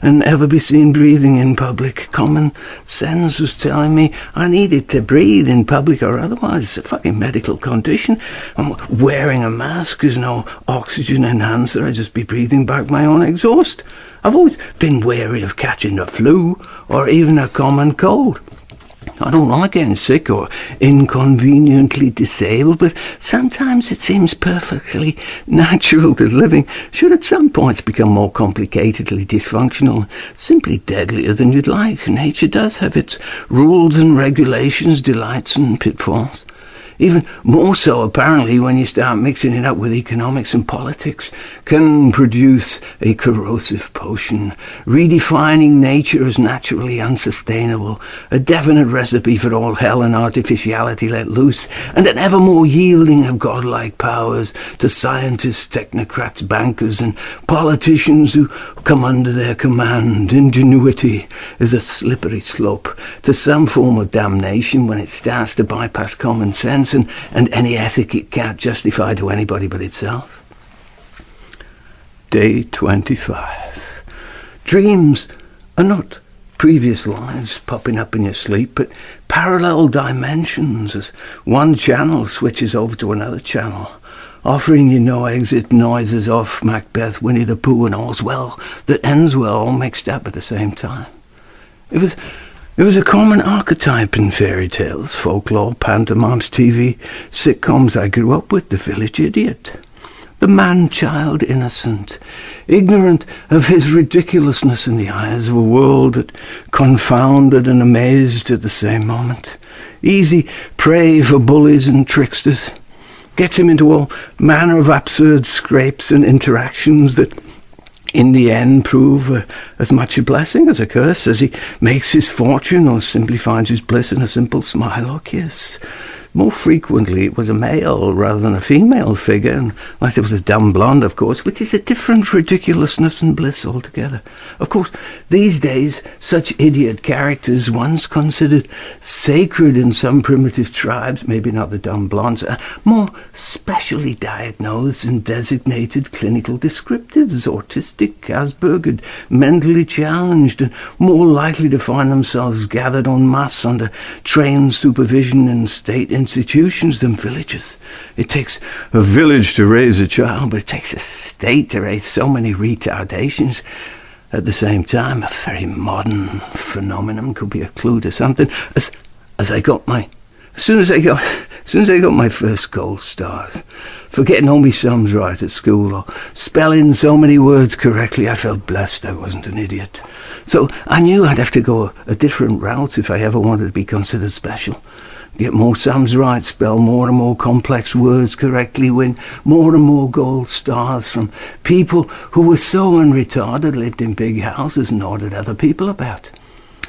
and ever be seen breathing in public. Common sense was telling me I needed to breathe in public or otherwise it's a fucking medical condition. And wearing a mask is no oxygen enhancer. I'd just be breathing back my own exhaust. I've always been wary of catching the flu or even a common cold. I don't like getting sick or inconveniently disabled, but sometimes it seems perfectly natural that living should at some points become more complicatedly dysfunctional, simply deadlier than you'd like. Nature does have its rules and regulations, delights and pitfalls. Even more so, apparently, when you start mixing it up with economics and politics, can produce a corrosive potion, redefining nature as naturally unsustainable, a definite recipe for all hell and artificiality let loose, and an ever more yielding of godlike powers to scientists, technocrats, bankers, and politicians who come under their command. Ingenuity is a slippery slope to some form of damnation when it starts to bypass common sense and any ethic it can't justify to anybody but itself. Day 25. Dreams are not previous lives popping up in your sleep, but parallel dimensions as one channel switches over to another channel, offering you no exit, noises off Macbeth, Winnie the Pooh, and all's well that ends well, all mixed up at the same time. It was a common archetype in fairy tales, folklore, pantomimes, TV, sitcoms I grew up with, the village idiot. The man-child innocent, ignorant of his ridiculousness in the eyes of a world that confounded and amazed at the same moment. Easy prey for bullies and tricksters. Gets him into all manner of absurd scrapes and interactions that in the end prove as much a blessing as a curse, as he makes his fortune or simply finds his bliss in a simple smile or kiss. More frequently it was a male rather than a female figure, unless it was a dumb blonde, of course, which is a different ridiculousness and bliss altogether. Of course, these days, such idiot characters, once considered sacred in some primitive tribes, maybe not the dumb blondes, are more specially diagnosed and designated clinical descriptives, autistic, Aspergered, mentally challenged, and more likely to find themselves gathered en masse under trained supervision in state institutions than villages. It takes a village to raise a child, but it takes a state to raise so many retardations. At the same time, a very modern phenomenon could be a clue to something. As soon as I got my first gold stars, for getting all my sums right at school or spelling so many words correctly, I felt blessed I wasn't an idiot. So I knew I'd have to go a different route if I ever wanted to be considered special. get more sums right, spell more and more complex words correctly, win more and more gold stars from people who were so unretarded, lived in big houses and ordered other people about.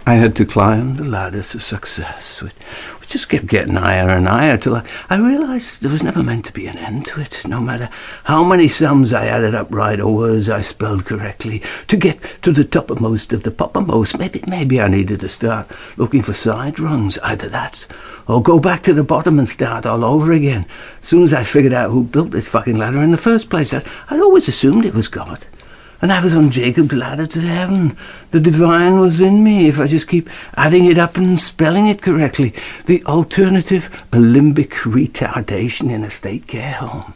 I had to climb the ladders of success. We just kept getting higher and higher till I realised there was never meant to be an end to it, no matter how many sums I added up right or words I spelled correctly. To get to the toppermost of the poppermost, maybe I needed to start looking for side rungs, either that or go back to the bottom and start all over again. As soon as I figured out who built this fucking ladder in the first place, I'd always assumed it was God. And I was on Jacob's ladder to heaven. The divine was in me if I just keep adding it up and spelling it correctly. The alternative limbic retardation in a state care home.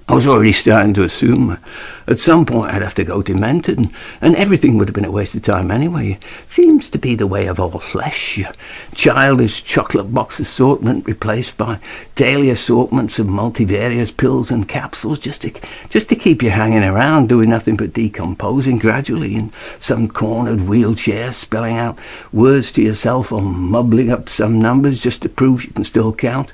I was already starting to assume at some point I'd have to go demented, and everything would have been a waste of time anyway. It seems to be the way of all flesh. Your childish chocolate box assortment replaced by daily assortments of multivarious pills and capsules just to keep you hanging around, doing nothing but decomposing gradually in some cornered wheelchair, spelling out words to yourself or mumbling up some numbers just to prove you can still count.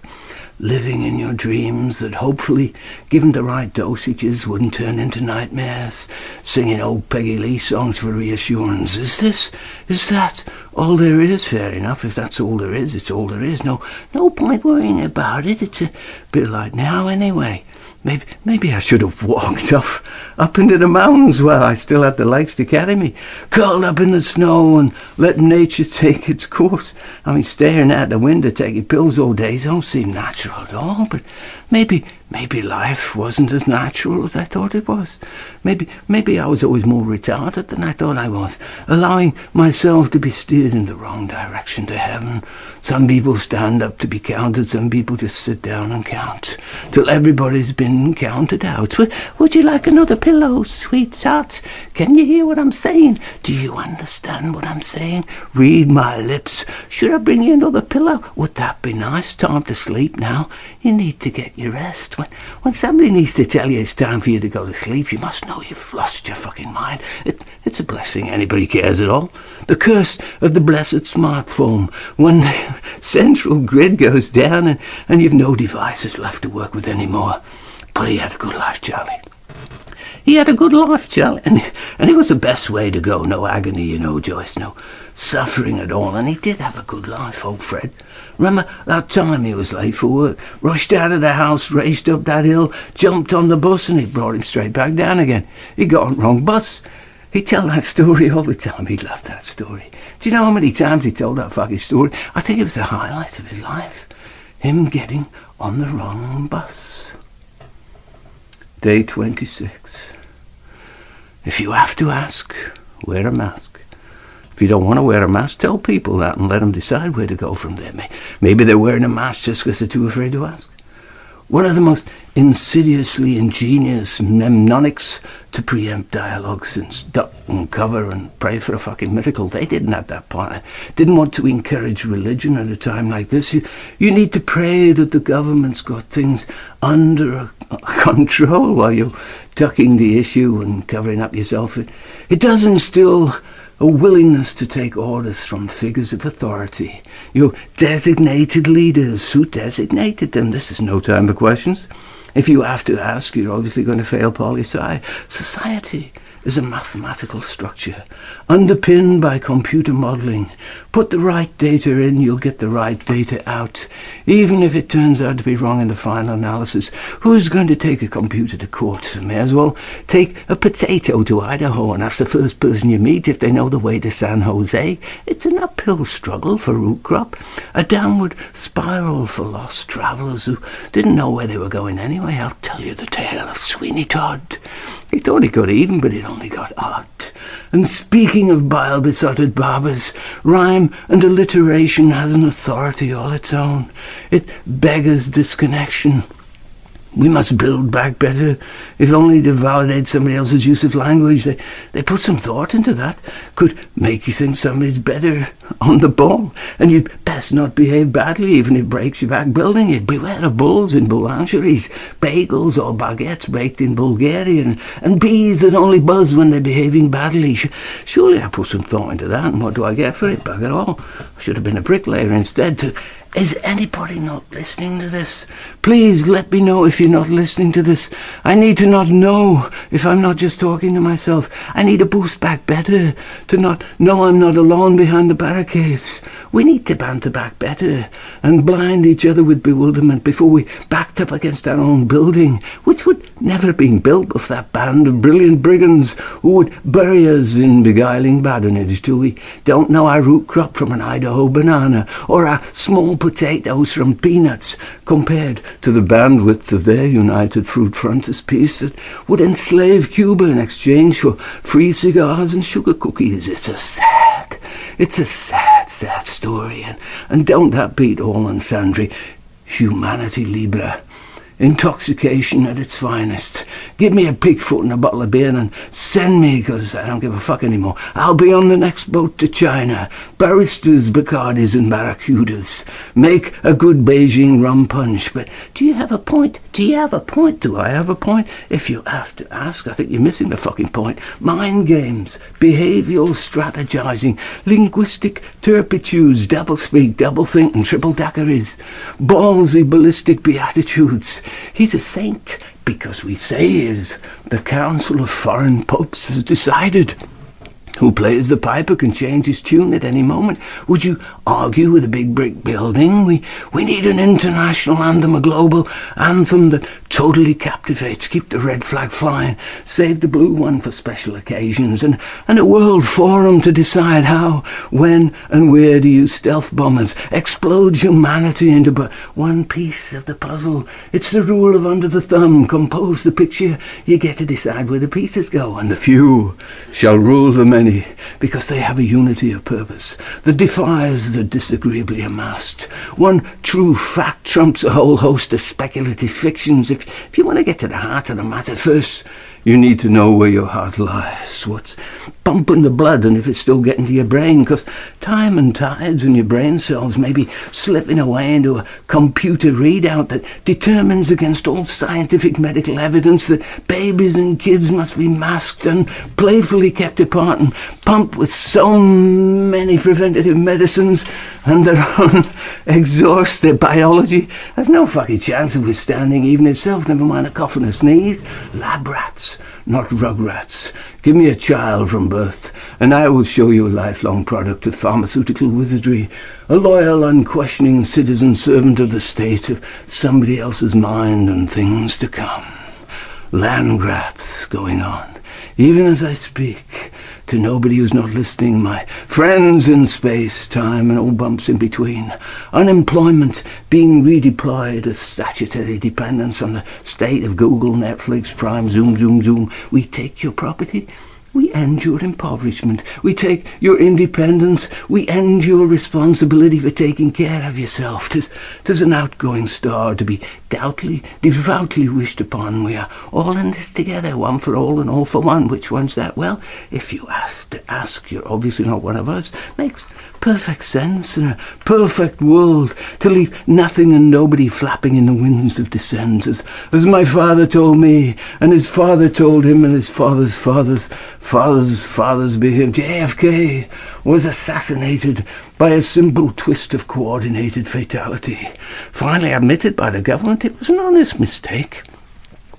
Living in your dreams that hopefully, given the right dosages, wouldn't turn into nightmares. Singing old Peggy Lee songs for reassurance. Is that all there is? Fair enough. If that's all there is, it's all there is. No point worrying about it. It's a bit like now anyway. Maybe I should have walked off up into the mountains while I still had the legs to carry me, curled up in the snow and let nature take its course. I mean, staring out the window taking pills all day don't seem natural at all, but maybe life wasn't as natural as I thought it was. Maybe I was always more retarded than I thought I was, allowing myself to be steered in the wrong direction to heaven. Some people stand up to be counted, some people just sit down and count, till everybody's been counted out. Would you like another pillow, sweetheart? Can you hear what I'm saying? Do you understand what I'm saying? Read my lips. Should I bring you another pillow? Would that be nice? Time to sleep now. You need to get your rest. When somebody needs to tell you it's time for you to go to sleep, you must know you've lost your fucking mind. It's a blessing anybody cares at all. The curse of the blessed smartphone, when the central grid goes down and you've no devices left to work with anymore. But he had a good life, Charlie. He had a good life, Charlie, and it was the best way to go. No agony, you know, Joyce, no suffering at all. And he did have a good life, old Fred. Remember that time he was late for work, rushed out of the house, raced up that hill, jumped on the bus, and it brought him straight back down again. He got on the wrong bus. He'd tell that story all the time. He loved that story. Do you know how many times he told that fucking story? I think it was the highlight of his life. Him getting on the wrong bus. Day 26. If you have to ask, wear a mask. If you don't want to wear a mask, tell people that and let them decide where to go from there. Maybe they're wearing a mask just because they're too afraid to ask. One of the most insidiously ingenious mnemonics to preempt dialogue since duck and cover and pray for a fucking miracle. They didn't have that part. Didn't want to encourage religion at a time like this. You need to pray that the government's got things under control while you're ducking the issue and covering up yourself. It does instill a willingness to take orders from figures of authority. Your designated leaders. Who designated them? This is no time for questions. If you have to ask, you're obviously going to fail poli-sci. Society is a mathematical structure underpinned by computer modelling. Put the right data in, you'll get the right data out, even if it turns out to be wrong in the final analysis. Who's going to take a computer to court? May as well take a potato to Idaho and ask the first person you meet if they know the way to San Jose. It's an uphill struggle for root crop, a downward spiral for lost travellers who didn't know where they were going anyway. I'll tell you the tale of Sweeney Todd. He thought he got even, but it only got odd. And speaking of bile-besotted barbers, rhyme and alliteration has an authority all its own. It beggars disconnection. We must build back better, if only to validate somebody else's use of language. They put some thought into that. Could make you think somebody's better on the ball, and you'd best not behave badly, even if it breaks your back building it. Beware of bulls in boulangeries, bagels or baguettes baked in Bulgaria, and bees that only buzz when they're behaving badly. Surely I put some thought into that, and what do I get for it? Bugger all. I should have been a bricklayer instead. To Is anybody not listening to this? Please let me know if you're not listening to this. I need to not know if I'm not just talking to myself. I need to boost back better, to not know I'm not alone behind the barricades. We need to banter back better and blind each other with bewilderment before we backed up against our own building, which would never have been built with that band of brilliant brigands who would bury us in beguiling badinage till we don't know our root crop from an Idaho banana or our small potatoes from peanuts compared to the bandwidth of their united fruit frontispiece that would enslave Cuba in exchange for free cigars and sugar cookies. It's a sad story, and don't that beat all and sundry? Humanity Libre. Intoxication at its finest. Give me a pigfoot and a bottle of beer and send me, because I don't give a fuck anymore. I'll be on the next boat to China. Baristas, Bacardis and Barracudas. Make a good Beijing rum punch. But do you have a point? Do you have a point? Do I have a point? If you have to ask, I think you're missing the fucking point. Mind games, behavioural strategizing, linguistic turpitudes, doublespeak, doublethink and triple daiquiris, ballsy ballistic beatitudes. He's a saint because we say he is. The Council of Foreign Popes has decided. Who plays the piper can change his tune at any moment. Would you argue with a big brick building? We need an international anthem, a global anthem that totally captivates. Keep the red flag flying. Save the blue one for special occasions. And a world forum to decide how, when and where to use stealth bombers. Explode humanity into but one piece of the puzzle. It's the rule of under the thumb. Compose the picture. You get to decide where the pieces go. And the few shall rule the many, because they have a unity of purpose that defies the disagreeably amassed. One true fact trumps a whole host of speculative fictions. If you want to get to the heart of the matter, first you need to know where your heart lies, what's pumping the blood, and if it's still getting to your brain, because time and tides in your brain cells may be slipping away into a computer readout that determines against all scientific medical evidence that babies and kids must be masked and playfully kept apart and pumped with so many preventative medicines, and their own exhaust, their biology has no fucking chance of withstanding even itself, never mind a cough and a sneeze. Lab rats, not rug rats. Give me a child from birth, and I will show you a lifelong product of pharmaceutical wizardry, a loyal, unquestioning citizen servant of the state, of somebody else's mind and things to come. Land grabs going on, even as I speak, to nobody who's not listening, my friends in space, time and all bumps in between. Unemployment being redeployed as statutory dependence on the state of Google, Netflix, Prime, Zoom, Zoom, Zoom. We take your property, we end your impoverishment. We take your independence, we end your responsibility for taking care of yourself. 'Tis an outgoing star to be devoutly wished upon. We are all in this together, one for all and all for one. Which one's that? Well, if you ask to ask, you're obviously not one of us. Makes perfect sense in a perfect world to leave nothing and nobody flapping in the winds of dissent, as my father told me, and his father told him, and his father's fathers be him. JFK was assassinated by a simple twist of coordinated fatality. Finally admitted by the government it was an honest mistake.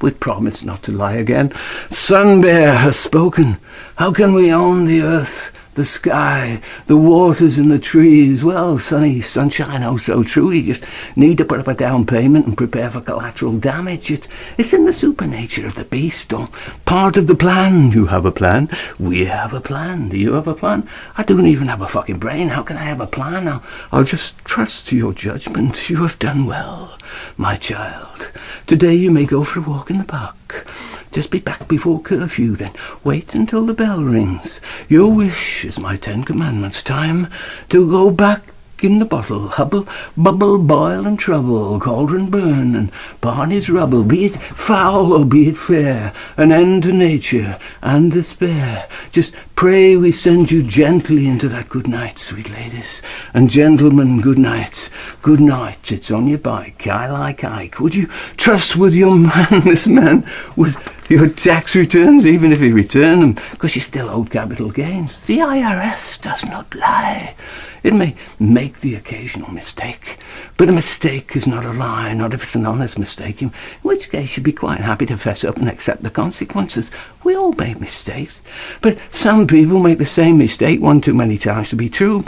We promise not to lie again. Sun Bear has spoken. How can we own the earth, the sky, the waters and the trees? Well, sunny sunshine, oh so true. You just need to put up a down payment and prepare for collateral damage. It's in the supernature of the beast, or part of the plan. You have a plan. We have a plan. Do you have a plan? I don't even have a fucking brain. How can I have a plan? I'll just trust your judgment. You have done well, my child. Today you may go for a walk in the park. Just be back before curfew, then wait until the bell rings. Your wish is my 10 Commandments. Time to go back in the bottle. Hubble, bubble, boil and trouble, cauldron burn and Barney's rubble. Be it foul or be it fair, an end to nature and despair. Just pray we send you gently into that good night, sweet ladies. And gentlemen, good night. Good night. It's on your bike. I like Ike. Would you trust with your man, this man with your tax returns, even if you return them, because you still owed capital gains. The IRS does not lie. It may make the occasional mistake, but a mistake is not a lie, not if it's an honest mistake, in which case you'd be quite happy to fess up and accept the consequences. We all make mistakes, but some people make the same mistake one too many times to be true.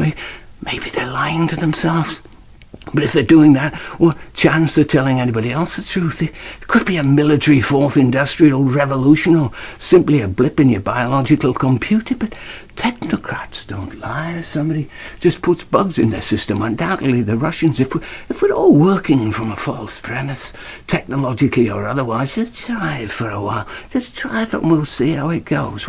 Maybe they're lying to themselves. But if they're doing that, what chance they're telling anybody else the truth? It could be a military fourth industrial revolution or simply a blip in your biological computer. But technocrats don't lie. Somebody just puts bugs in their system. Undoubtedly the Russians. If we're all working from a false premise, technologically or otherwise, just try it for a while. Just try it and we'll see how it goes.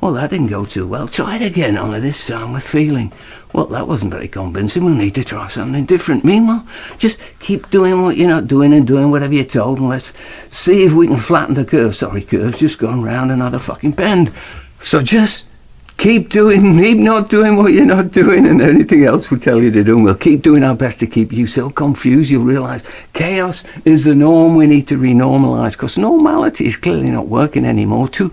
Well, that didn't go too well. Try it again, only this time with feeling. Well, that wasn't very convincing. We'll need to try something different. Meanwhile, just keep doing what you're not doing and doing whatever you're told, and let's see if we can flatten the curve. Sorry, curve's just gone round another fucking bend. So just keep not doing what you're not doing, and anything else we'll tell you to do. And we'll keep doing our best to keep you so confused you'll realise chaos is the norm we need to renormalise, because normality is clearly not working anymore. Too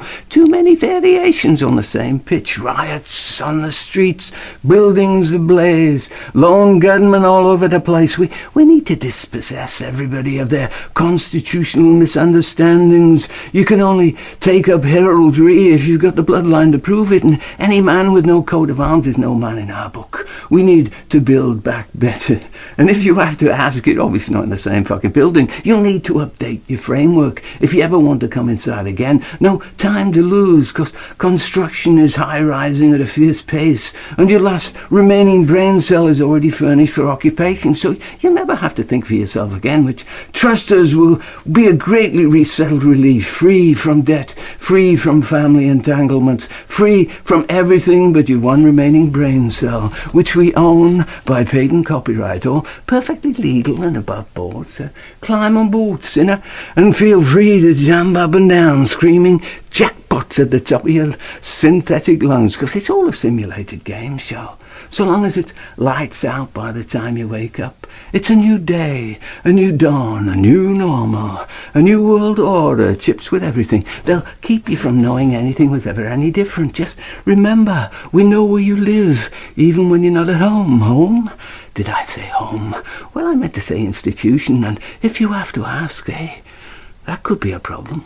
many variations on the same pitch. Riots on the streets, buildings ablaze, lawn gunmen all over the place. We need to dispossess everybody of their constitutional misunderstandings. You can only take up heraldry if you've got the bloodline to prove it, and any man with no coat of arms is no man in our book. We need to build back better. And if you have to ask it, obviously not in the same fucking building, you'll need to update your framework if you ever want to come inside again. No time to lose, because construction is high-rising at a fierce pace, and your last remaining brain cell is already furnished for occupation, so you'll never have to think for yourself again, which, trust us, will be a greatly resettled relief, free from debt, free from family entanglements, free from everything but your one remaining brain cell, which we own by patent copyright, all perfectly legal and above board. So climb on board, sinner, and feel free to jump up and down, screaming jackpots at the top of your synthetic lungs, because it's all a simulated game show. So long as it's lights out by the time you wake up, it's a new day, a new dawn, a new normal, a new world order, chips with everything. They'll keep you from knowing anything was ever any different. Just remember, we know where you live, even when you're not at home. Home? Did I say home? Well, I meant to say institution, and if you have to ask, that could be a problem.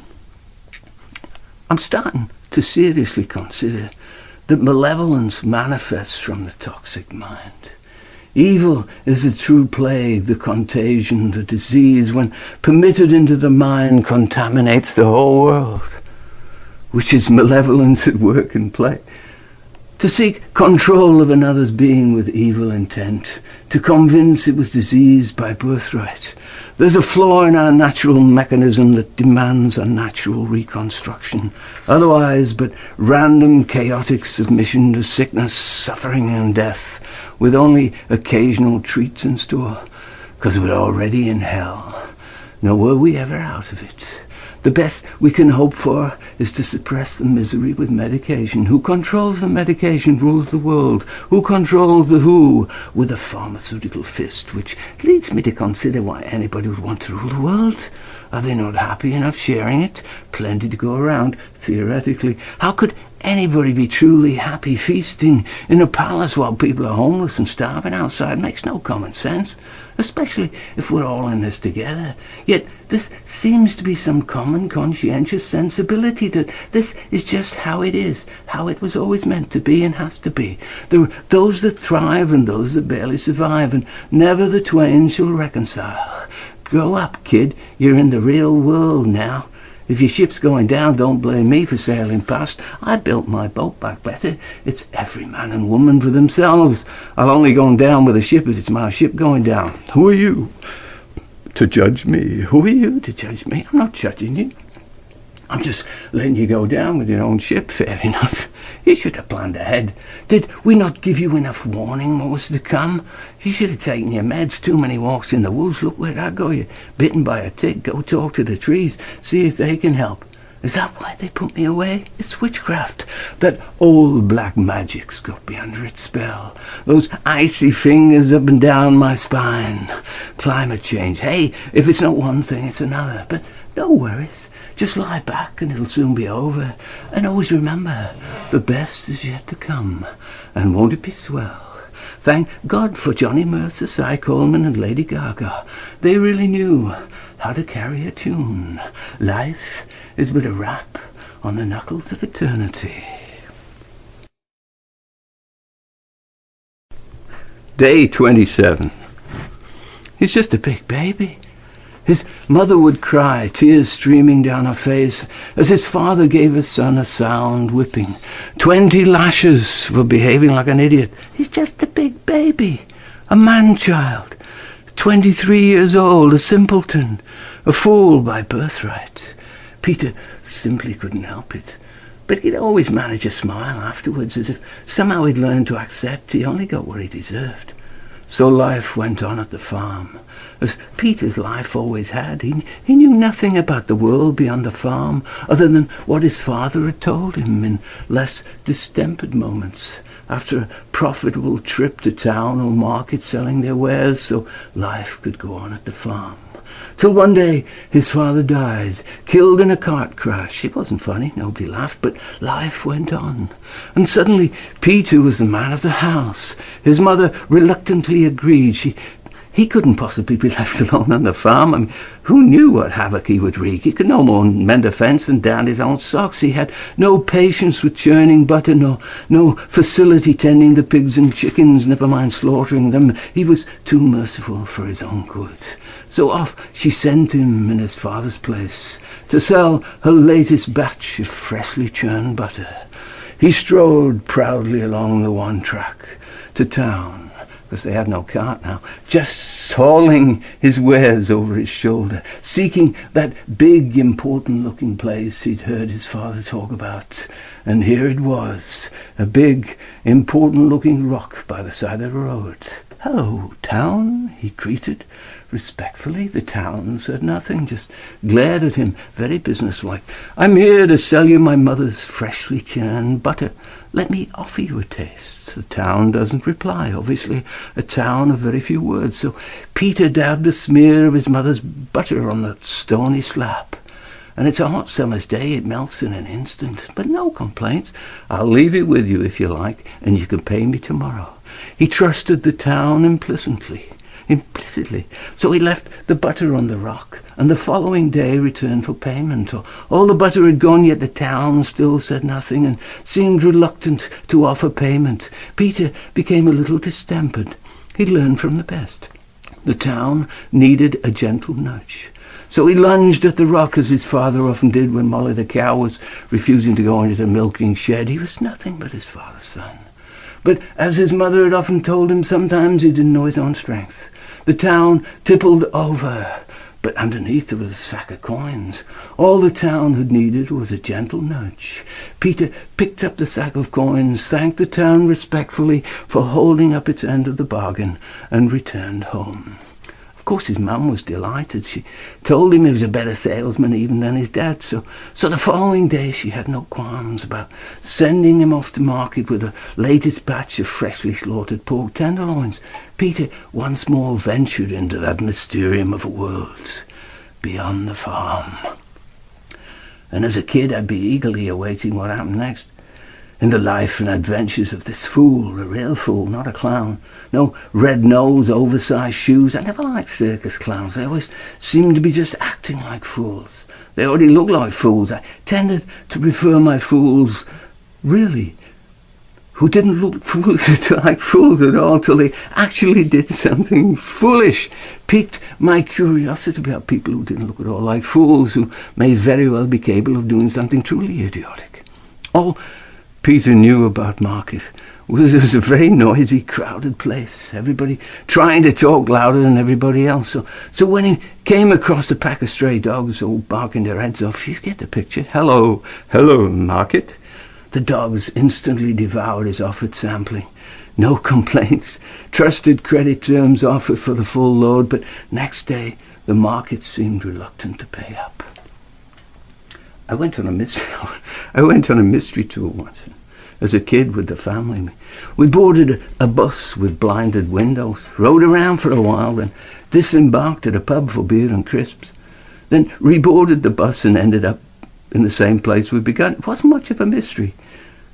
I'm starting to seriously consider that malevolence manifests from the toxic mind. Evil is the true plague, the contagion, the disease, when permitted into the mind, contaminates the whole world, which is malevolence at work and play. To seek control of another's being with evil intent, to convince it was diseased by birthright. There's a flaw in our natural mechanism that demands a natural reconstruction. Otherwise, but random chaotic submission to sickness, suffering and death, with only occasional treats in store, because we're already in hell, nor were we ever out of it. The best we can hope for is to suppress the misery with medication. Who controls the medication rules the world. Who controls the who with a pharmaceutical fist, which leads me to consider why anybody would want to rule the world. Are they not happy enough sharing it? Plenty to go around, theoretically. How could anybody be truly happy feasting in a palace while people are homeless and starving outside? Makes no common sense, especially if we're all in this together. Yet this seems to be some common conscientious sensibility that this is just how it is, how it was always meant to be and has to be. There are those that thrive and those that barely survive, and never the twain shall reconcile. Grow up, kid, you're in the real world now. If your ship's going down, don't blame me for sailing past. I built my boat back better. It's every man and woman for themselves. I'll only go down with a ship if it's my ship going down. Who are you to judge me? Who are you to judge me? I'm not judging you. I'm just letting you go down with your own ship, fair enough. You should have planned ahead. Did we not give you enough warning what was to come? You should have taken your meds. Too many walks in the woods. Look where I go. You're bitten by a tick. Go talk to the trees. See if they can help. Is that why they put me away? It's witchcraft. That old black magic's got me under its spell. Those icy fingers up and down my spine. Climate change. Hey, if it's not one thing, it's another. But No worries. Just lie back and it'll soon be over. And always remember, the best is yet to come. And won't it be swell? Thank God for Johnny Mercer, Cy Coleman and Lady Gaga. They really knew how to carry a tune. Life is but a rap on the knuckles of eternity. Day 27. He's just a big baby. His mother would cry, tears streaming down her face, as his father gave his son a sound whipping. 20 lashes for behaving like an idiot. He's just a big baby, a man-child, 23 years old, a simpleton, a fool by birthright. Peter simply couldn't help it. But he'd always manage a smile afterwards, as if somehow he'd learned to accept he only got what he deserved. So life went on at the farm, as Peter's life always had. He knew nothing about the world beyond the farm, other than what his father had told him in less distempered moments, after a profitable trip to town or market selling their wares, so life could go on at the farm. Till one day his father died, killed in a cart crash. It wasn't funny, nobody laughed, but life went on. And suddenly Peter was the man of the house. His mother reluctantly agreed. He couldn't possibly be left alone on the farm. I mean, who knew what havoc he would wreak? He could no more mend a fence than darn his own socks. He had no patience with churning butter, no facility tending the pigs and chickens, never mind slaughtering them. He was too merciful for his own good. So off she sent him in his father's place to sell her latest batch of freshly churned butter. He strode proudly along the one track to town, because they had no cart now, just hauling his wares over his shoulder, seeking that big, important-looking place he'd heard his father talk about. And here it was, a big, important-looking rock by the side of the road. "Hello, town," he greeted respectfully. The town said nothing, just glared at him, very businesslike. "I'm here to sell you my mother's freshly churned butter. Let me offer you a taste." The town doesn't reply, obviously a town of very few words, so Peter dabbed a smear of his mother's butter on the stony slab. And it's a hot summer's day, it melts in an instant, but no complaints. "I'll leave it with you if you like, and you can pay me tomorrow." He trusted the town implicitly. So he left the butter on the rock, and the following day returned for payment. All the butter had gone, yet the town still said nothing and seemed reluctant to offer payment. Peter became a little distempered. He'd learned from the best. The town needed a gentle nudge. So he lunged at the rock, as his father often did when Molly the cow was refusing to go into the milking shed. He was nothing but his father's son. But as his mother had often told him, sometimes he didn't know his own strength. The town tippled over, but underneath there was a sack of coins. All the town had needed was a gentle nudge. Peter picked up the sack of coins, thanked the town respectfully for holding up its end of the bargain, and returned home. Of course his mum was delighted. She told him he was a better salesman even than his dad, so the following day she had no qualms about sending him off to market with the latest batch of freshly slaughtered pork tenderloins. Peter once more ventured into that mysterium of a world beyond the farm. And as a kid I'd be eagerly awaiting what happened next in the life and adventures of this fool, a real fool, not a clown. No red nose, oversized shoes. I never liked circus clowns. They always seemed to be just acting like fools. They already looked like fools. I tended to prefer my fools, really, who didn't look foolish like fools at all till they actually did something foolish. Piqued my curiosity about people who didn't look at all like fools, who may very well be capable of doing something truly idiotic. All Peter knew about market was it was a very noisy, crowded place. Everybody trying to talk louder than everybody else. So when he came across a pack of stray dogs all barking their heads off, you get the picture. Hello, market. The dogs instantly devoured his offered sampling. No complaints. Trusted credit terms offered for the full load, but next day the market seemed reluctant to pay up. I went on a mystery tour once. As a kid with the family, we boarded a bus with blinded windows, rode around for a while, then disembarked at a pub for beer and crisps. then reboarded the bus and ended up in the same place we began. It wasn't much of a mystery,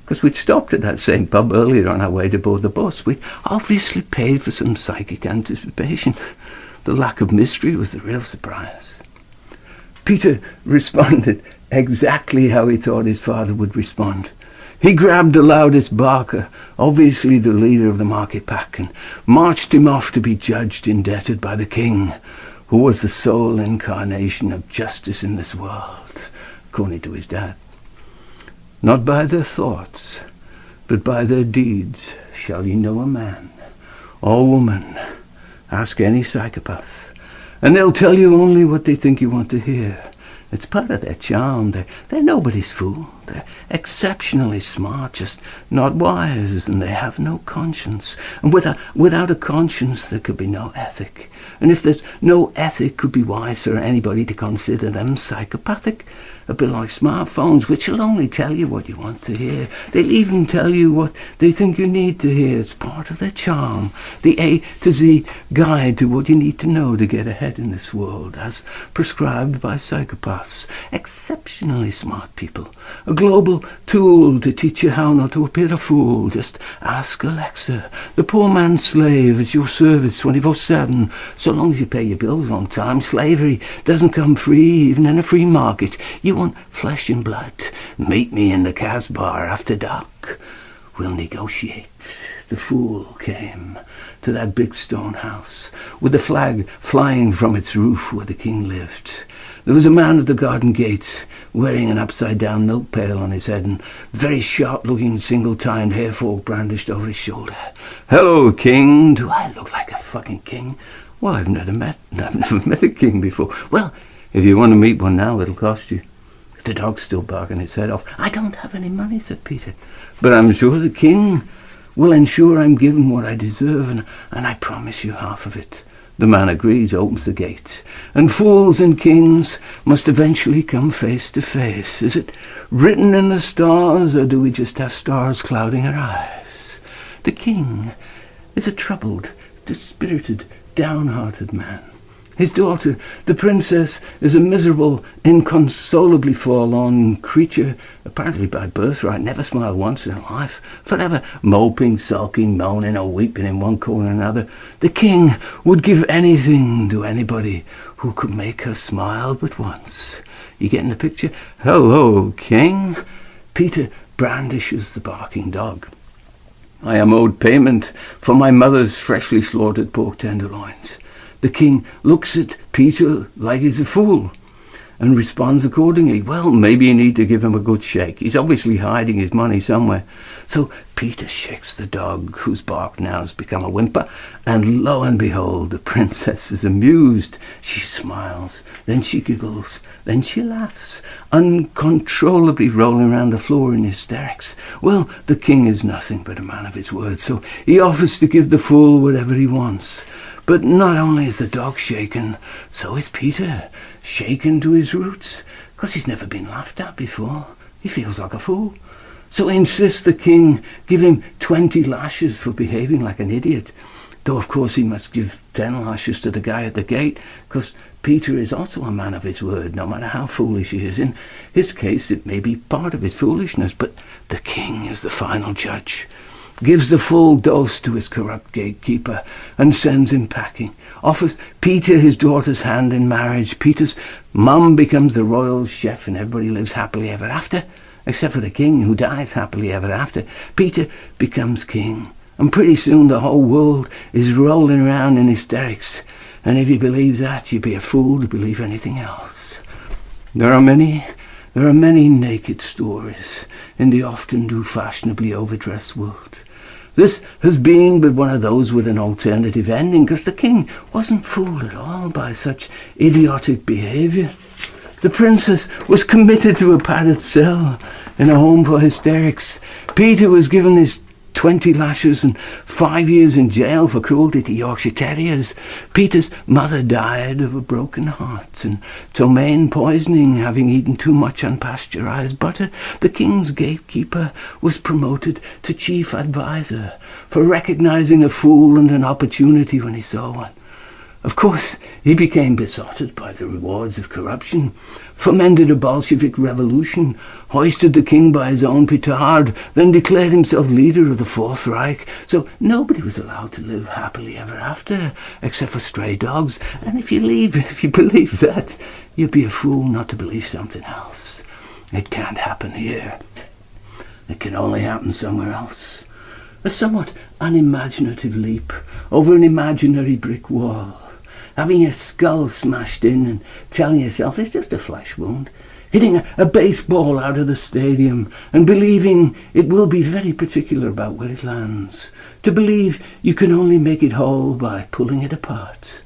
because we'd stopped at that same pub earlier on our way to board the bus. We obviously paid for some psychic anticipation. The lack of mystery was the real surprise. Peter responded exactly how he thought his father would respond. He grabbed the loudest barker, obviously the leader of the market pack, and marched him off to be judged, indebted by the king, who was the sole incarnation of justice in this world, according to his dad. Not by their thoughts, but by their deeds shall ye know a man or woman. Ask any psychopath, and they'll tell you only what they think you want to hear. It's part of their charm. They're nobody's fool. They're exceptionally smart, just not wise, and they have no conscience. And without a conscience, there could be no ethic. And if there's no ethic, could be wise for anybody to consider them psychopathic. A bit like smartphones, which will only tell you what you want to hear. They'll even tell you what they think you need to hear. It's part of their charm. The A to Z guide to what you need to know to get ahead in this world, as prescribed by psychopaths. Exceptionally smart people. A global tool to teach you how not to appear a fool. Just ask Alexa. The poor man's slave at your service 24/7. So long as you pay your bills on time, slavery doesn't come free, even in a free market. You want flesh and blood? Meet me in the Casbah after dark. We'll negotiate. The fool came to that big stone house, with the flag flying from its roof where the king lived. There was a man at the garden gate, wearing an upside-down milk pail on his head, and very sharp-looking single-tined hair fork brandished over his shoulder. "Hello, king." Do I look like a fucking king? Well, I've never met a king before. Well, if you want to meet one now, it'll cost you. The dog's still barking its head off. "I don't have any money," said Peter, "but I'm sure the king will ensure I'm given what I deserve, and I promise you half of it." The man agrees, opens the gate, and fools and kings must eventually come face to face. Is it written in the stars, or do we just have stars clouding our eyes? The king is a troubled, dispirited, downhearted man. His daughter, the princess, is a miserable, inconsolably forlorn creature, apparently by birthright, never smiled once in her life, forever moping, sulking, moaning, or weeping in one corner or another. The king would give anything to anybody who could make her smile but once. You getting the picture? "Hello, king." Peter brandishes the barking dog. "I am owed payment for my mother's freshly slaughtered pork tenderloins." The king looks at Peter like he's a fool and responds accordingly. Well, maybe you need to give him a good shake. He's obviously hiding his money somewhere. So Peter shakes the dog, whose bark now has become a whimper, and lo and behold, the princess is amused. She smiles, then she giggles, then she laughs, uncontrollably rolling around the floor in hysterics. Well, the king is nothing but a man of his word, so he offers to give the fool whatever he wants. But not only is the dog shaken, so is Peter, shaken to his roots, because he's never been laughed at before. He feels like a fool. So he insists the king give him 20 lashes for behaving like an idiot. Though, of course, he must give 10 lashes to the guy at the gate, because Peter is also a man of his word, no matter how foolish he is. In his case, it may be part of his foolishness, but the king is the final judge. Gives the full dose to his corrupt gatekeeper and sends him packing. Offers Peter his daughter's hand in marriage. Peter's mum becomes the royal chef, and everybody lives happily ever after, except for the king, who dies happily ever after. Peter becomes king, and pretty soon the whole world is rolling around in hysterics. And if you believe that, you'd be a fool to believe anything else. There are many naked stories in the often too fashionably overdressed world. This has been but one of those with an alternative ending, because the king wasn't fooled at all by such idiotic behaviour. The princess was committed to a padded cell in a home for hysterics. Peter was given his 20 lashes and 5 years in jail for cruelty to Yorkshire Terriers. Peter's mother died of a broken heart and ptomaine poisoning, having eaten too much unpasteurized butter. The king's gatekeeper was promoted to chief advisor for recognizing a fool and an opportunity when he saw one. Of course, he became besotted by the rewards of corruption, fomented a Bolshevik revolution, hoisted the king by his own petard, then declared himself leader of the Fourth Reich. So nobody was allowed to live happily ever after, except for stray dogs. And if you believe that, you'd be a fool not to believe something else. It can't happen here. It can only happen somewhere else. A somewhat unimaginative leap over an imaginary brick wall. Having your skull smashed in and telling yourself it's just a flesh wound. Hitting a baseball out of the stadium and believing it will be very particular about where it lands. To believe you can only make it whole by pulling it apart.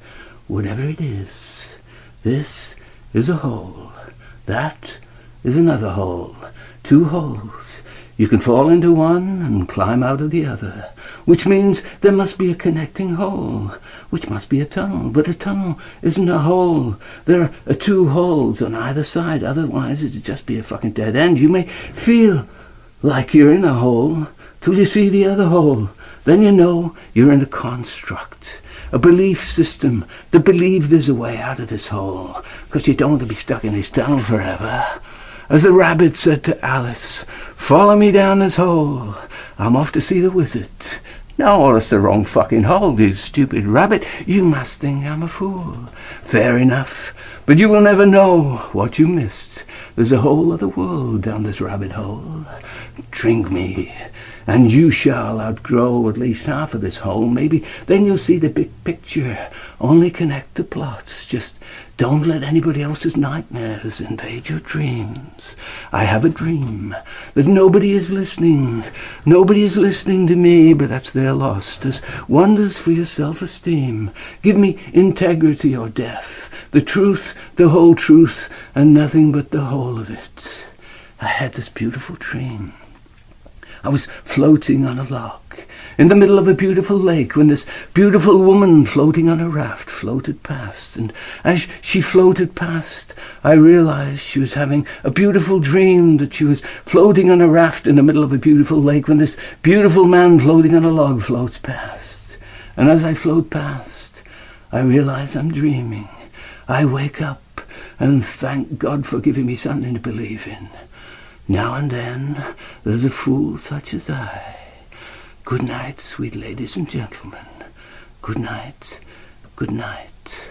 Whatever it is, this is a hole. That is another hole. Two holes. You can fall into one and climb out of the other, which means there must be a connecting hole, which must be a tunnel. But a tunnel isn't a hole. There are two holes on either side, otherwise it'd just be a fucking dead end. You may feel like you're in a hole till you see the other hole. Then you know you're in a construct, a belief system that believes there's a way out of this hole, because you don't want to be stuck in this tunnel forever. As the rabbit said to Alice, "Follow me down this hole. I'm off to see the wizard." "No, that's the wrong fucking hole, you stupid rabbit. You must think I'm a fool." "Fair enough, but you will never know what you missed. There's a whole other world down this rabbit hole. Drink me, and you shall outgrow at least half of this hole. Maybe then you'll see the big picture. Only connect the plots. Just don't let anybody else's nightmares invade your dreams. I have a dream that nobody is listening. Nobody is listening to me, but that's their loss. Does wonders for your self-esteem. Give me integrity or death. The truth, the whole truth, and nothing but the whole of it." I had this beautiful dream. I was floating on a log in the middle of a beautiful lake when this beautiful woman floating on a raft floated past. And as she floated past, I realized she was having a beautiful dream that she was floating on a raft in the middle of a beautiful lake when this beautiful man floating on a log floats past. And as I float past, I realize I'm dreaming. I wake up and thank God for giving me something to believe in. Now and then, there's a fool such as I. Good night, sweet ladies and gentlemen. Good night, good night.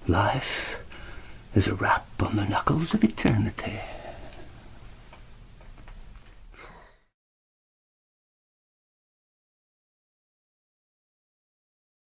Life is a rap on the knuckles of eternity.